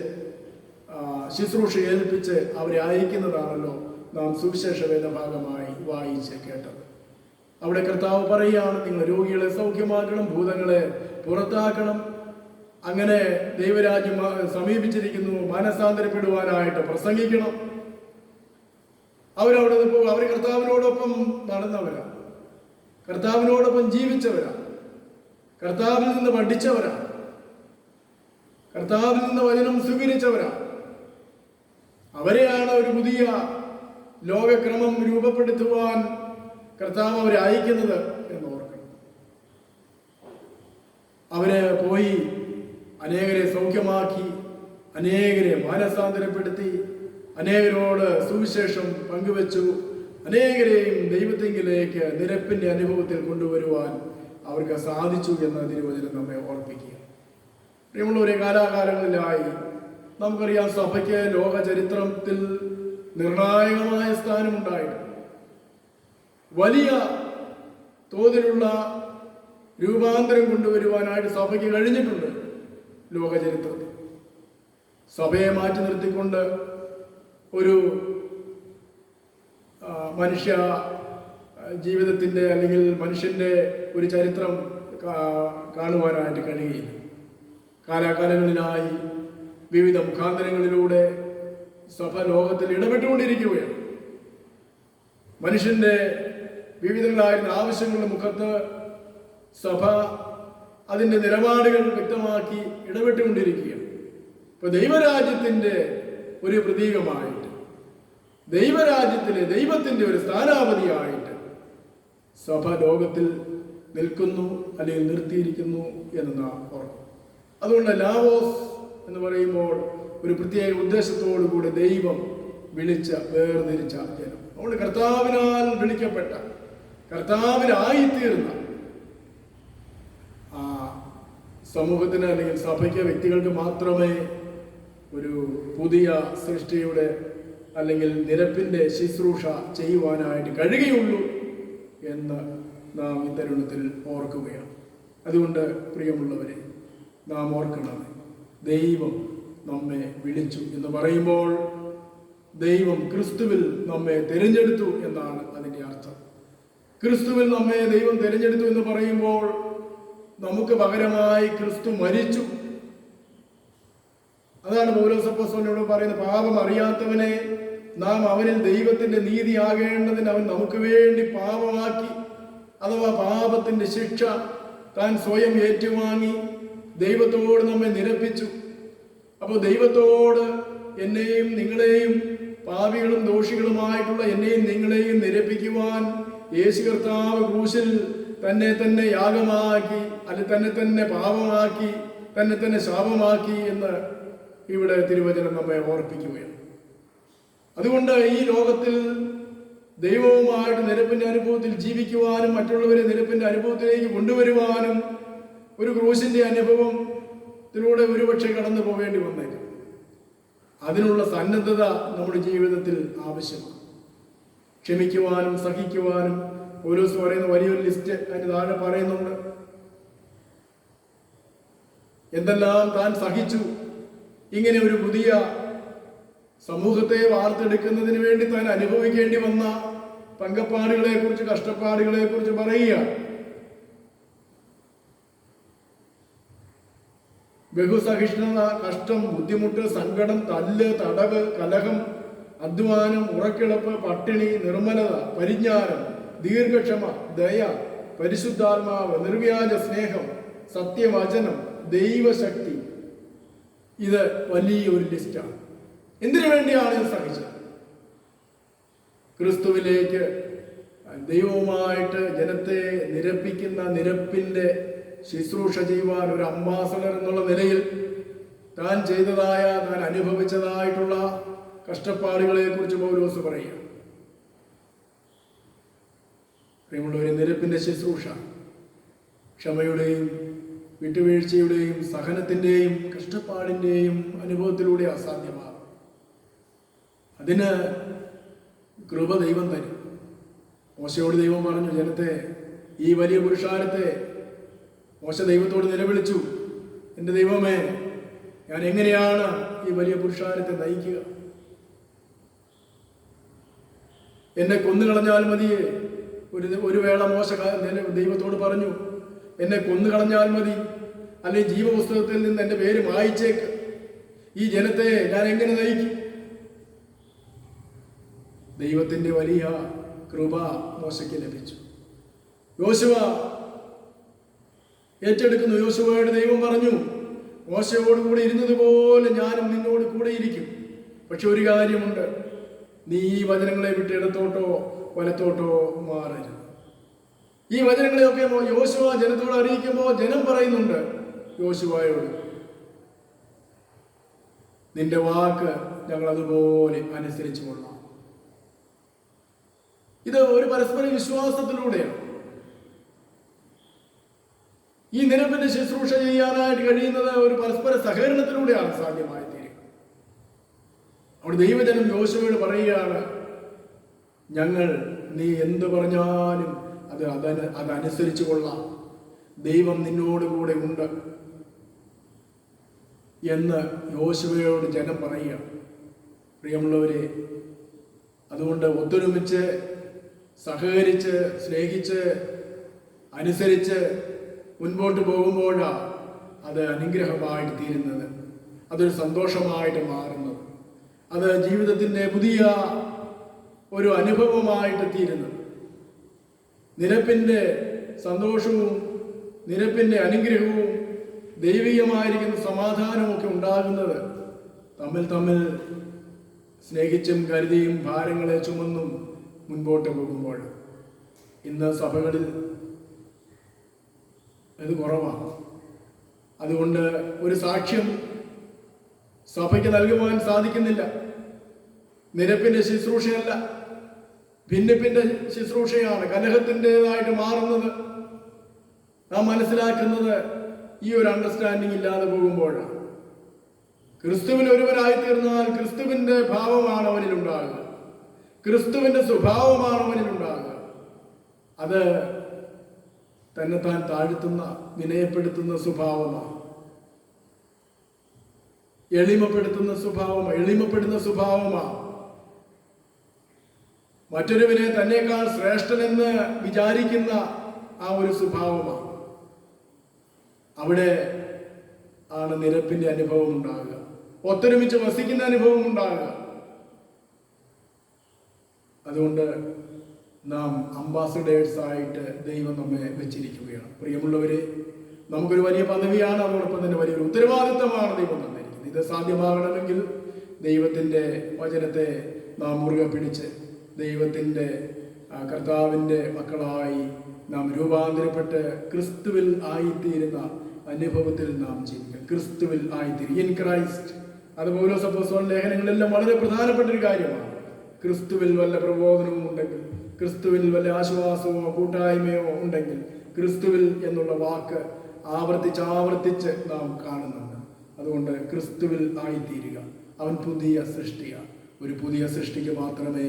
ശുശ്രൂഷ ഏൽപ്പിച്ച് അവരെ അയക്കുന്നതാണല്ലോ നാം സുവിശേഷ വേദഭാഗമായി വായിച്ച് കേട്ടത്. അവിടെ കർത്താവ് പറയുകയാണ്, നിങ്ങൾ രോഗികളെ സൗഖ്യമാക്കണം, ഭൂതങ്ങളെ പുറത്താക്കണം, അങ്ങനെ ദൈവരാജ്യം സമീപിച്ചിരിക്കുന്നു, മാനസാന്തരപ്പെടുവാനായിട്ട് പ്രസംഗിക്കണം. അവരവിടെ പോകും. അവർ കർത്താവിനോടൊപ്പം നടന്നവരാണ്, കർത്താവിനോടൊപ്പം ജീവിച്ചവരാണ്, കർത്താവിൽ നിന്ന് പഠിച്ചവരാണ്, കർത്താവിൽ നിന്ന് വചനം സ്വീകരിച്ചവരാണ്. അവരെയാണ് ഒരു പുതിയ ലോകക്രമം രൂപപ്പെടുത്തുവാൻ കർത്താവ് അവരെ അയക്കുന്നത് എന്ന് ഓർക്കണം. അവര് പോയി അനേകരെ സൗഖ്യമാക്കി, അനേകരെ മാനസാന്തരപ്പെടുത്തി, അനേകരോട് സുവിശേഷം പങ്കുവച്ചു, അനേകരെയും ദൈവത്തെങ്കിലേക്ക് നിരപ്പിന്റെ അനുഭവത്തിൽ കൊണ്ടുവരുവാൻ അവർക്ക് സാധിച്ചു എന്ന് തിരുവചനം നമ്മെ ഓർപ്പിക്കുക. പ്രിയമുള്ളവരെ, കാലാകാലങ്ങളിലായി നമുക്കറിയാം, സഭയ്ക്ക് ലോക ചരിത്രത്തിൽ നിർണായകമായ സ്ഥാനമുണ്ടായിട്ടുണ്ട്. വലിയ തോതിലുള്ള രൂപാന്തരം കൊണ്ടുവരുവാനായിട്ട് സഭയ്ക്ക് കഴിഞ്ഞിട്ടുണ്ട്. ലോക ചരിത്രത്തിൽ സഭയെ മാറ്റി നിർത്തിക്കൊണ്ട് ഒരു മനുഷ്യ ജീവിതത്തിൻ്റെ അല്ലെങ്കിൽ മനുഷ്യൻ്റെ ഒരു ചരിത്രം കാണുവാനായിട്ട് കഴിയുകയില്ല. കാലാകാലങ്ങളിലായി വിവിധ മുഖാന്തരങ്ങളിലൂടെ സഭ ലോകത്തിൽ ഇടപെട്ടുകൊണ്ടിരിക്കുകയാണ്. മനുഷ്യന്റെ വിവിധങ്ങളായിരുന്ന ആവശ്യങ്ങളുടെ മുഖത്ത് സഭ അതിൻ്റെ നിലപാടുകൾ വ്യക്തമാക്കി ഇടപെട്ടുകൊണ്ടിരിക്കുകയാണ്. ഇപ്പൊ ദൈവരാജ്യത്തിൻ്റെ ഒരു പ്രതീകമായിട്ട്, ദൈവരാജ്യത്തിലെ ദൈവത്തിൻ്റെ ഒരു സ്ഥാനാപതിയായിട്ട് സഭ ലോകത്തിൽ നിൽക്കുന്നു, അല്ലെങ്കിൽ നിർത്തിയിരിക്കുന്നു എന്ന് നാം ഓർക്കും. അതുകൊണ്ട് ലാവോസ് എന്ന് പറയുമ്പോൾ ഒരു പ്രത്യേക ഉദ്ദേശത്തോടു കൂടി ദൈവം വിളിച്ച വേർതിരിച്ച ജനം. അതുകൊണ്ട് കർത്താവിനാൽ വിളിക്കപ്പെട്ട, കർത്താവിനായിത്തീർന്ന ആ സമൂഹത്തിന് അല്ലെങ്കിൽ സഭയ്ക്ക്, വ്യക്തികൾക്ക് മാത്രമേ ഒരു പുതിയ സൃഷ്ടിയുടെ അല്ലെങ്കിൽ നിരപ്പിന്റെ ശുശ്രൂഷ ചെയ്യുവാനായിട്ട് കഴിയുകയുള്ളൂ എന്ന് നാം ഈ തരുണത്തിൽ ഓർക്കുകയാണ്. അതുകൊണ്ട് പ്രിയമുള്ളവരെ, നാം ഓർക്കണം, ദൈവം നമ്മെ വിളിച്ചു എന്ന് പറയുമ്പോൾ ദൈവം ക്രിസ്തുവിൽ നമ്മെ തിരഞ്ഞെടുത്തു എന്നാണ് അതിൻ്റെ അർത്ഥം. ക്രിസ്തുവിൽ നമ്മെ ദൈവം തിരഞ്ഞെടുത്തു എന്ന് പറയുമ്പോൾ നമുക്ക് പകരമായി ക്രിസ്തു മരിച്ചു, അതാണ് പൗലോസ് അപ്പോസ്തലനോട് പറയുന്നത്, പാപം അറിയാത്തവനെ നാം അവനിൽ ദൈവത്തിന്റെ നീതി ആകേണ്ടതിന് അവൻ നമുക്ക് വേണ്ടി പാപമാക്കി, അഥവാ പാപത്തിന്റെ ശിക്ഷ താൻ സ്വയം ഏറ്റുവാങ്ങി ദൈവത്തോട് നമ്മെ നിരപ്പിച്ചു. അപ്പോൾ ദൈവത്തോട് എന്നെയും നിങ്ങളെയും, പാപികളും ദോഷികളുമായിട്ടുള്ള എന്നെയും നിങ്ങളെയും നിരപ്പിക്കുവാൻ യേശു കർത്താവ് ക്രൂശിൽ തന്നെ തന്നെ യാഗമാക്കി, അല്ലെ തന്നെ തന്നെ പാപമാക്കി, തന്നെ തന്നെ ശാപമാക്കി എന്ന് ഇവിടെ തിരുവചനം നമ്മെ ഓർപ്പിക്കുകയാണ്. അതുകൊണ്ട് ഈ ലോകത്തിൽ ദൈവവുമായിട്ട് നിരപ്പിന്റെ അനുഭവത്തിൽ ജീവിക്കുവാനും മറ്റുള്ളവരെ നിരപ്പിന്റെ അനുഭവത്തിലേക്ക് കൊണ്ടുവരുവാനും ഒരു ക്രൂശിന്റെ അനുഭവത്തിലൂടെ ഒരുപക്ഷെ കടന്നു പോവേണ്ടി വന്നേക്കും. അതിനുള്ള സന്നദ്ധത നമ്മുടെ ജീവിതത്തിൽ ആവശ്യമാണ്. ക്ഷമിക്കുവാനും സഹിക്കുവാനും പൗലോസ് പറയുന്ന വലിയൊരു ലിസ്റ്റ് അതിന് താഴെ പറയുന്നുണ്ട്. എന്തെല്ലാം താൻ സഹിച്ചു, ഇങ്ങനെ ഒരു പുതിയ സമൂഹത്തെ വാർത്തെടുക്കുന്നതിന് വേണ്ടി താൻ അനുഭവിക്കേണ്ടി വന്ന പങ്കപ്പാടുകളെ കുറിച്ച്, കഷ്ടപ്പാടുകളെ കുറിച്ച് പറയുക. ബഹുസഹിഷ്ണുത, കഷ്ടം, ബുദ്ധിമുട്ട്, സങ്കടം, തല്ല്, തടവ്, കലഹം, അധ്വാനം, ഉറക്കിളപ്പ്, പട്ടിണി, നിർമ്മലത, പരിജ്ഞാനം, ദീർഘക്ഷമ, ദയ, പരിശുദ്ധാത്മാവ്, നിർവ്യാജ സ്നേഹം, സത്യവചനം, ദൈവശക്തി. ഇത് വലിയൊരു ലിസ്റ്റാണ്. എന്തിനു വേണ്ടിയാണ് ഇത് സഹിച്ചത്? ക്രിസ്തുവിലേക്ക്, ദൈവവുമായിട്ട് ജനത്തെ നിരപ്പിക്കുന്ന നിരപ്പിന്റെ ശുശ്രൂഷ ചെയ്യുവാൻ ഒരു അംബാസഡർ എന്നുള്ള നിലയിൽ താൻ ചെയ്തതായ, താൻ അനുഭവിച്ചതായിട്ടുള്ള കഷ്ടപ്പാടുകളെ കുറിച്ച് പൗലോസ് പറയുക. പ്രിയമുള്ളവരെ, നിരപ്പിന്റെ ശുശ്രൂഷ ക്ഷമയുടെയും വിട്ടുവീഴ്ചയുടെയും സഹനത്തിന്റെയും കഷ്ടപ്പാടിന്റെയും അനുഭവത്തിലൂടെ അസാധ്യമാകും. അതിന് കൃപ ദൈവം തരും. മോശയോട് ദൈവം പറഞ്ഞു, ജനത്തെ, ഈ വലിയ പുരുഷാരത്തെ, മോശ ദൈവത്തോട് നിലവിളിച്ചു, എൻ്റെ ദൈവമേ, ഞാൻ എങ്ങനെയാണ് ഈ വലിയ പുരുഷാരത്തെ നയിക്കുക? എന്നെ കൊന്നുകളഞ്ഞാൽ മതിയേ. ഒരു വേള മോശ ദൈവത്തോട് പറഞ്ഞു, എന്നെ കൊന്നുകളഞ്ഞാൽ മതി, അല്ലെങ്കിൽ ജീവപുസ്തകത്തിൽ നിന്ന് എൻ്റെ പേര് മായിച്ചേക്ക്. ഈ ജനത്തെ ഞാൻ എങ്ങനെ നയിക്കും? ദൈവത്തിന്റെ വലിയ കൃപ മോശയ്ക്ക് ലഭിച്ചു. യോശുവ ഏറ്റെടുക്കുന്നു. യോശുവയോട് ദൈവം പറഞ്ഞു, മോശയോടുകൂടി ഇരുന്നതുപോലെ ഞാനും നിന്നോട് കൂടെ ഇരിക്കും. പക്ഷെ ഒരു കാര്യമുണ്ട്, നീ ഈ വചനങ്ങളെ വിട്ട് ഇടത്തോട്ടോ വലത്തോട്ടോ മാറരുത്. ഈ വചനങ്ങളെയൊക്കെ യോശുവ ജനത്തോട് അറിയിക്കുമ്പോൾ ജനം പറയുന്നുണ്ട് യോശുവയോട്, നിന്റെ വാക്ക് ഞങ്ങൾ അതുപോലെ അനുസരിച്ചു കൊള്ളാം. ഇത് ഒരു പരസ്പര വിശ്വാസത്തിലൂടെയാണ്. ഈ നിരപ്പിന്റെ ശുശ്രൂഷ ചെയ്യാനായിട്ട് കഴിയുന്നത് ഒരു പരസ്പര സഹകരണത്തിലൂടെയാണ് സാധ്യമായി തീരുക. അവിടെ ദൈവജനം യോശുവയോട് പറയുകയാണ്, ഞങ്ങൾ നീ എന്ത് പറഞ്ഞാലും അതനുസരിച്ചു കൊള്ളാം, ദൈവം നിന്നോട് കൂടെ ഉണ്ട് എന്ന് യോശുവയോട് ജനം പറയുക. പ്രിയമുള്ളവരെ, അതുകൊണ്ട് ഒത്തൊരുമിച്ച് സഹകരിച്ച് സ്നേഹിച്ച് അനുസരിച്ച് മുൻപോട്ട് പോകുമ്പോഴാണ് അത് അനുഗ്രഹമായിട്ട് തീരുന്നത്, അതൊരു സന്തോഷമായിട്ട് മാറുന്നത്, അത് ജീവിതത്തിൻ്റെ പുതിയ ഒരു അനുഭവമായിട്ട് തീരുന്നത്. നിരപ്പിൻ്റെ സന്തോഷവും നിരപ്പിൻ്റെ അനുഗ്രഹവും ദൈവികമായിരിക്കുന്ന സമാധാനവും ഒക്കെ ഉണ്ടാകുന്നത് തമ്മിൽ സ്നേഹിച്ചും കരുതിയും ഭാരങ്ങളെ ചുമന്നും മുൻപോട്ട് പോകുമ്പോൾ. ഇന്ന് സഭകളിൽ ഇത് കുറവാണ്. അതുകൊണ്ട് ഒരു സാക്ഷ്യം സഭയ്ക്ക് നൽകുവാൻ സാധിക്കുന്നില്ല. നിരപ്പിന്റെ ശുശ്രൂഷയല്ല, ഭിന്നിപ്പിന്റെ ശുശ്രൂഷയാണ് കലഹത്തിൻ്റെതായിട്ട് മാറുന്നത്. നാം മനസ്സിലാക്കുന്നത് ഈ ഒരു അണ്ടർസ്റ്റാൻഡിങ് ഇല്ലാതെ പോകുമ്പോഴാണ്. ക്രിസ്തുവിൽ ഒരുവരായി തീർന്നാൽ ക്രിസ്തുവിന്റെ ഭാവമാണ് അവനിൽ ഉണ്ടാകുക, ക്രിസ്തുവിന്റെ സ്വഭാവമാണ് അവനിൽ ഉണ്ടാകുക. അത് തന്നെത്താൻ താഴ്ത്തുന്ന വിനയപ്പെടുത്തുന്ന സ്വഭാവമാണ്, എളിമപ്പെടുത്തുന്ന സ്വഭാവമാണ്. മറ്റൊരുവിനെ തന്നേക്കാൾ ശ്രേഷ്ഠനെന്ന് വിചാരിക്കുന്ന ആ ഒരു സ്വഭാവമാണ്. അവിടെ ആണ് നിരപ്പിന്റെ അനുഭവം ഉണ്ടാകുക. ഒത്തൊരുമിച്ച് വസിക്കുന്ന അനുഭവം ഉണ്ടാകുക. അതുകൊണ്ട് നാം അംബാസഡേഴ്സായിട്ട് ദൈവം നമ്മെ വെച്ചിരിക്കുകയാണ്. പ്രിയമുള്ളവരെ, നമുക്കൊരു വലിയ പദവിയാണ്, അതോടൊപ്പം തന്നെ വലിയൊരു ഉത്തരവാദിത്തമാണ് ദൈവം തന്നിരിക്കുന്നത്. ഇത് സാധ്യമാകണമെങ്കിൽ ദൈവത്തിൻ്റെ വചനത്തെ നാം മുറുകെ പിടിച്ച് ദൈവത്തിൻ്റെ കർത്താവിൻ്റെ മക്കളായി നാം രൂപാന്തരപ്പെട്ട് ക്രിസ്തുവിൽ ആയിത്തീരുന്ന അനുഭവത്തിൽ നാം ജീവിക്കണം. ക്രിസ്തുവിൽ ആയിത്തീരും, ഇൻ ക്രൈസ്റ്റ്. അതുപോലെ അപ്പോസ്തലൻ ലേഖനങ്ങളെല്ലാം വളരെ പ്രധാനപ്പെട്ട ഒരു കാര്യമാണ്. ക്രിസ്തുവിൽ വല്ല പ്രബോധനവും ഉണ്ടെങ്കിൽ, ക്രിസ്തുവിൽ വല്ല ആശ്വാസമോ കൂട്ടായ്മയോ ഉണ്ടെങ്കിൽ, ക്രിസ്തുവിൽ എന്നുള്ള വാക്ക് ആവർത്തിച്ച് നാം കാണുന്നുണ്ട്. അതുകൊണ്ട് ക്രിസ്തുവിൽ ആയിത്തീരുക. അവൻ പുതിയ സൃഷ്ടിയാണ്. ഒരു പുതിയ സൃഷ്ടിക്ക് മാത്രമേ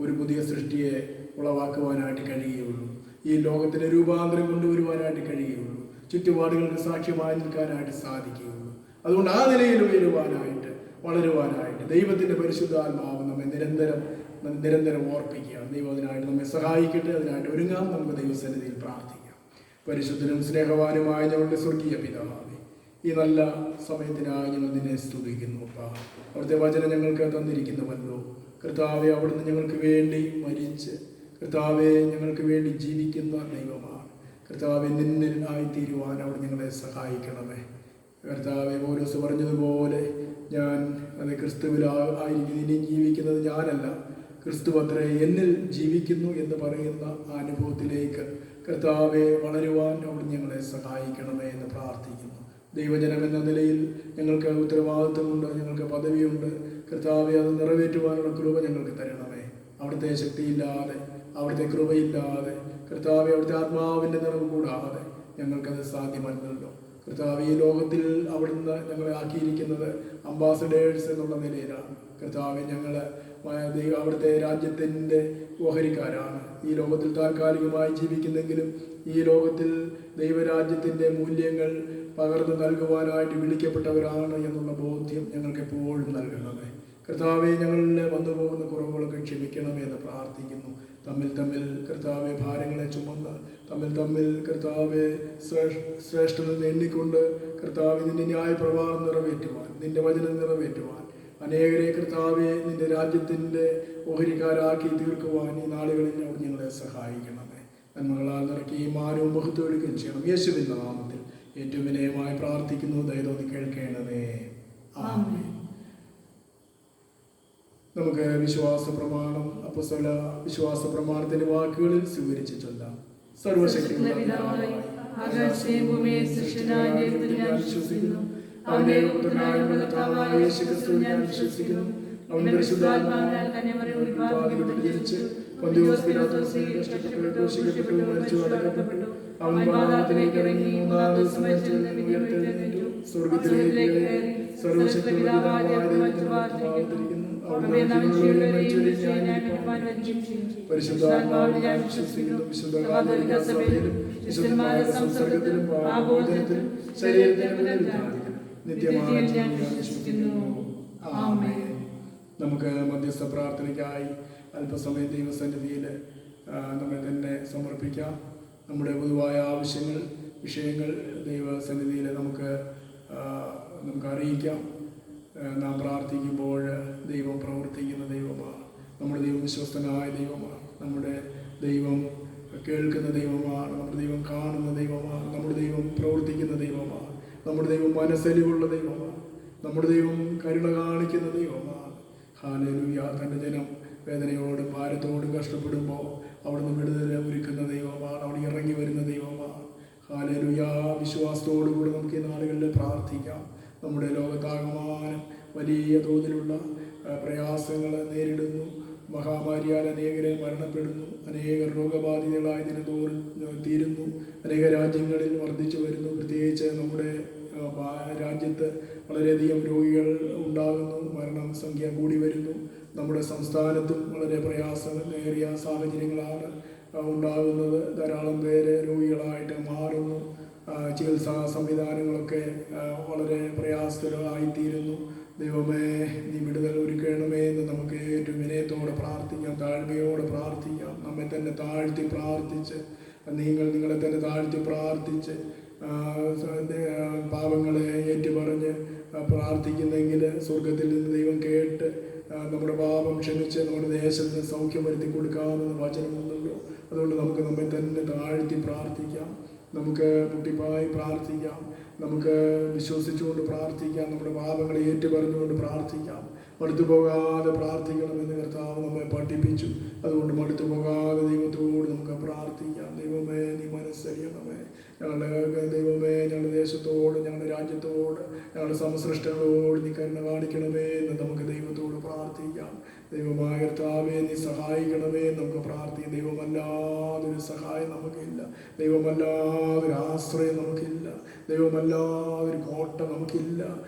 ഒരു പുതിയ സൃഷ്ടിയെ ഉളവാക്കുവാനായിട്ട് കഴിയുകയുള്ളൂ. ഈ ലോകത്തിന് രൂപാന്തരം കൊണ്ടുവരുവാനായിട്ട് കഴിയുകയുള്ളൂ. ചുറ്റുപാടുകൾക്ക് സാക്ഷ്യമായി നിൽക്കാനായിട്ട് സാധിക്കുകയുള്ളൂ. അതുകൊണ്ട് ആ നിലയിൽ ഉയരുവാനായിട്ട്, വളരുവാനായിട്ട് ദൈവത്തിൻ്റെ പരിശുദ്ധാത്മാവ് നമ്മെ നിരന്തരം ഓർപ്പിക്കുകയാണ്. ദൈവം അതിനായിട്ട് നമ്മെ സഹായിക്കട്ടെ. അതിനായിട്ട് ഒരുങ്ങാം. നമുക്ക് ദൈവസന്നിധിയിൽ പ്രാർത്ഥിക്കാം. പരിശുദ്ധനും സ്നേഹവാനുമായ ഞങ്ങളുടെ സ്വർഗീയ പിതാവേ, ഈ നല്ല സമയത്തിനായി ഞങ്ങൾ നിന്നെ സ്തുതിക്കുന്നു. അവിടുത്തെ വചനം ഞങ്ങൾക്ക് തന്നിരിക്കുന്നുവല്ലോ കർത്താവെ. അവിടുന്ന് ഞങ്ങൾക്ക് വേണ്ടി മരിച്ച്, കർത്താവെ ഞങ്ങൾക്ക് വേണ്ടി ജീവിക്കുന്ന ദൈവമാണ്. കർത്താവെ, നിന്നിൽ ആയിത്തീരുവാൻ അവിടെ ഞങ്ങളെ സഹായിക്കണമേ. കർത്താവെ, പൗലോസ് പറഞ്ഞതുപോലെ ഞാൻ ക്രിസ്തുവിൽ ആയിരിക്കും, ഇനി ജീവിക്കുന്നത് ഞാനല്ല, ക്രിസ്തു അത്രേ എന്നിൽ ജീവിക്കുന്നു എന്ന് പറയുന്ന ആ അനുഭവത്തിലേക്ക് കർത്താവെ വളരുവാൻ അവിടെ ഞങ്ങളെ സഹായിക്കണമേ എന്ന് പ്രാർത്ഥിക്കുന്നു. ദൈവജനം എന്ന നിലയിൽ ഞങ്ങൾക്ക് ഉത്തരവാദിത്വമുണ്ട്, ഞങ്ങൾക്ക് പദവിയുണ്ട്. കർത്താവെ, അത് നിറവേറ്റുവാനുള്ള കൃപ ഞങ്ങൾക്ക് തരണമേ. അവിടുത്തെ ശക്തിയില്ലാതെ, അവിടുത്തെ കൃപയില്ലാതെ, കർത്താവെ അവിടുത്തെ ആത്മാവിൻ്റെ നിറവ് കൂടാതെ ഞങ്ങൾക്കത് സാധ്യമല്ലല്ലോ. കർത്താവ്, ഈ ലോകത്തിൽ അവിടുന്ന് ഞങ്ങളെ ആക്കിയിരിക്കുന്നത് അംബാസഡേഴ്സ് എന്നുള്ള നിലയിലാണ്. കർത്താവ്, ഞങ്ങൾ അവിടുത്തെ രാജ്യത്തിൻ്റെ ഓഹരിക്കാരാണ്. ഈ ലോകത്തിൽ താൽക്കാലികമായി ജീവിക്കുന്നെങ്കിലും ഈ ലോകത്തിൽ ദൈവരാജ്യത്തിൻ്റെ മൂല്യങ്ങൾ പകർന്നു നൽകുവാനായിട്ട് വിളിക്കപ്പെട്ടവരാണ് എന്നുള്ള ബോധ്യം ഞങ്ങൾക്ക് എപ്പോഴും നൽകണമേ. കർത്താവെ, ഞങ്ങളിൽ വന്നു പോകുന്ന കുറവുകളൊക്കെ ക്ഷമിക്കണമേ എന്ന് പ്രാർത്ഥിക്കുന്നു. തമ്മിൽ കർത്താവെ ഭാരങ്ങളെ ചുമന്ന് തമ്മിൽ കർത്താവെ ശ്രേഷ്ഠനെന്ന് എണ്ണിക്കൊണ്ട് കർത്താവെ നിന്റെ ന്യായപ്രമാണം നിറവേറ്റുവാൻ, നിന്റെ വചനം നിറവേറ്റുവാൻ, അനേകരെ കർത്താവെ നിന്റെ രാജ്യത്തിൻ്റെ ഓഹരിക്കാരാക്കി തീർക്കുവാൻ ഈ നാളുകളിൽ അവിടെ ഞങ്ങളെ സഹായിക്കണമേ. നന്മകളാൽ നിറയ്ക്കുകയും മാനവും മഹത്വം എടുക്കുകയും ചെയ്യണം. യേശുവിന്റെ നാമത്തിൽ ഏറ്റവും വിനയമായി പ്രാർത്ഥിക്കുന്നു. ദയതോന്നി കേൾക്കണമേ. ആമേൻ. നമുക്ക് വിശ്വാസ പ്രമാണം, അപ്പോസ്തല വിശ്വാസ പ്രമാണത്തിന്റെ വാക്കുകളിൽ സ്വീകരിച്ച് ചൊല്ലാം. സർവശക്തിയുള്ള പിതാവായ ആകാശത്തെയും ഭൂമിയെയും സൃഷ്ടിച്ചവനായ ദൈവത്തിൽ ഞാൻ വിശ്വസിക്കുന്നു. അവന്റെ പുത്രനായ കർത്താവായ യേശുക്രിസ്തുവിൽ ഞാൻ വിശ്വസിക്കുന്നു. അവൻ പരിശുദ്ധാത്മാവിനാൽ കന്യാമറിയത്തിൽ ജനിച്ച് പൊന്തിയോസ് പീലാത്തോസിൽ കഷ്ടപ്പെട്ടു, ക്രൂശിക്കപ്പെട്ടു, മരിച്ചു, അടക്കപ്പെട്ടു. അവൻ പാതാളത്തിലേക്ക് ഇറങ്ങി മൂന്നാം ദിവസം ഉയർത്തെഴുന്നേറ്റു, സ്വർഗ്ഗത്തിലേക്ക് കയറി സർവശക്തിയുള്ള പിതാവായ ദൈവത്തിൽ വാഴ്ത്തിരിക്കുന്നു. പരിശുദ്ധാത്മാവിൽ ഞാൻ വിശ്വസിക്കുന്നു. വിശുദ്ധ കാതോലിക്ക സഭയിലും വിശുദ്ധന്മാരുടെ സംസർഗത്തിലും പാപമോചനത്തിലും ശരീരത്തിലും നിത്യമായി ഞാൻ വിശ്വസിക്കുന്നു. ആമേൻ. നമുക്ക് മധ്യസ്ഥ പ്രാർത്ഥനയ്ക്കായി അല്പസമയം ദൈവസന്നിധിയിൽ നമ്മെ തന്നെ സമർപ്പിക്കാം. നമ്മുടെ പൊതുവായ ആവശ്യങ്ങൾ, വിഷയങ്ങൾ ദൈവസന്നിധിയിൽ നമുക്ക് അറിയിക്കാം. നാം പ്രാർത്ഥിക്കുമ്പോൾ ദൈവം പ്രവർത്തിക്കുന്ന ദൈവമാണ്. നമ്മുടെ ദൈവം വിശ്വസ്തനായ ദൈവമാണ്. നമ്മുടെ ദൈവം കേൾക്കുന്ന ദൈവമാണ്. നമ്മുടെ ദൈവം കാണുന്ന ദൈവമാണ്. നമ്മുടെ ദൈവം പ്രവർത്തിക്കുന്ന ദൈവമാണ്. നമ്മുടെ ദൈവം മനസ്സലിവുള്ള ദൈവമാണ്. നമ്മുടെ ദൈവം കരുണ കാണിക്കുന്ന ദൈവമാണ്. ഹല്ലേലൂയ. തൻ്റെ ജനം വേദനയോടും ഭാരത്തോടും കഷ്ടപ്പെടുമ്പോൾ അവിടുന്ന് വിടുതൽ ഒരുക്കുന്ന ദൈവമാണ്. അവിടെ ഇറങ്ങി വരുന്ന ദൈവമാണ്. ഹല്ലേലൂയ. വിശ്വാസത്തോടുകൂടി നമുക്ക് ഈ നാളുകളിൽ പ്രാർത്ഥിക്കാം. നമ്മുടെ ലോകത്താകമാനം വലിയ തോതിലുള്ള പ്രയാസങ്ങൾ നേരിടുന്നു. മഹാമാരിയാൽ അനേകരെ മരണപ്പെടുന്നു. അനേകർ രോഗബാധിതകളായി ദിനംതോറും തീരുന്നു. അനേക രാജ്യങ്ങളിൽ വർദ്ധിച്ചു വരുന്നു. പ്രത്യേകിച്ച് നമ്മുടെ രാജ്യത്ത് വളരെയധികം രോഗികൾ ഉണ്ടാകുന്നു. മരണസംഖ്യ കൂടി വരുന്നു. നമ്മുടെ സംസ്ഥാനത്തും വളരെ പ്രയാസമേറിയ സാഹചര്യങ്ങളാണ് ഉണ്ടാകുന്നത്. ധാരാളം പേര് രോഗികളായിട്ട് മാറുന്നു. ചികിത്സാ സംവിധാനങ്ങളൊക്കെ വളരെ പ്രയാസത്തിലായിത്തീരുന്നു. ദൈവമേ, നീ വിടുതൽ ഒരുക്കണമേ എന്ന് നമുക്ക് ഏറ്റവും വിനയത്തോടെ പ്രാർത്ഥിക്കാം, താഴ്മയോടെ പ്രാർത്ഥിക്കാം. നമ്മെ തന്നെ താഴ്ത്തി പ്രാർത്ഥിച്ച്, നിങ്ങളെ തന്നെ താഴ്ത്തി പ്രാർത്ഥിച്ച് പാപങ്ങളെ ഏറ്റുപറഞ്ഞ് പ്രാർത്ഥിക്കുന്നെങ്കിൽ സ്വർഗത്തിൽ നിന്ന് ദൈവം കേട്ട് നമ്മുടെ പാപം ക്ഷമിച്ച് നമ്മുടെ ദേശത്തിന് സൗഖ്യം വരുത്തി കൊടുക്കാമെന്ന് വചനമുണ്ടല്ലോ. അതുകൊണ്ട് നമുക്ക് നമ്മെ തന്നെ താഴ്ത്തി പ്രാർത്ഥിക്കാം, നമുക്ക് മുട്ടിപ്പായി പ്രാർത്ഥിക്കാം, നമുക്ക് വിശ്വസിച്ചുകൊണ്ട് പ്രാർത്ഥിക്കാം, നമ്മുടെ പാപങ്ങളെ ഏറ്റുപറഞ്ഞുകൊണ്ട് പ്രാർത്ഥിക്കാം. മടുത്തു പോകാതെ പ്രാർത്ഥിക്കണമെന്ന് കർത്താവ് നമ്മെ പഠിപ്പിച്ചു. അതുകൊണ്ട് മടുത്തു പോകാതെ ദൈവത്തോട് നമുക്ക് പ്രാർത്ഥിക്കാം. ദൈവമേ, നീ മനസ്സറിയണമേ. ഞങ്ങളുടെ ദൈവമേ, ഞങ്ങളുടെ ദേശത്തോട്, ഞങ്ങളുടെ രാജ്യത്തോട്, ഞങ്ങളുടെ സമസൃഷ്ടങ്ങളോട് നീ കരുണ കാണിക്കണമേ എന്ന് നമുക്ക് ദൈവത്തോട് പ്രാർത്ഥിക്കാം. ദൈവമായ കർത്താവേ, നീ സഹായിക്കണമേ നമുക്ക് പ്രാർത്ഥിക്കാം. ദൈവമല്ലാതൊരു സഹായം നമുക്കില്ല, ദൈവമല്ലാതൊരു ആശ്രയം നമുക്കില്ല, ദൈവമല്ലാതൊരു കോട്ട നമുക്കില്ല,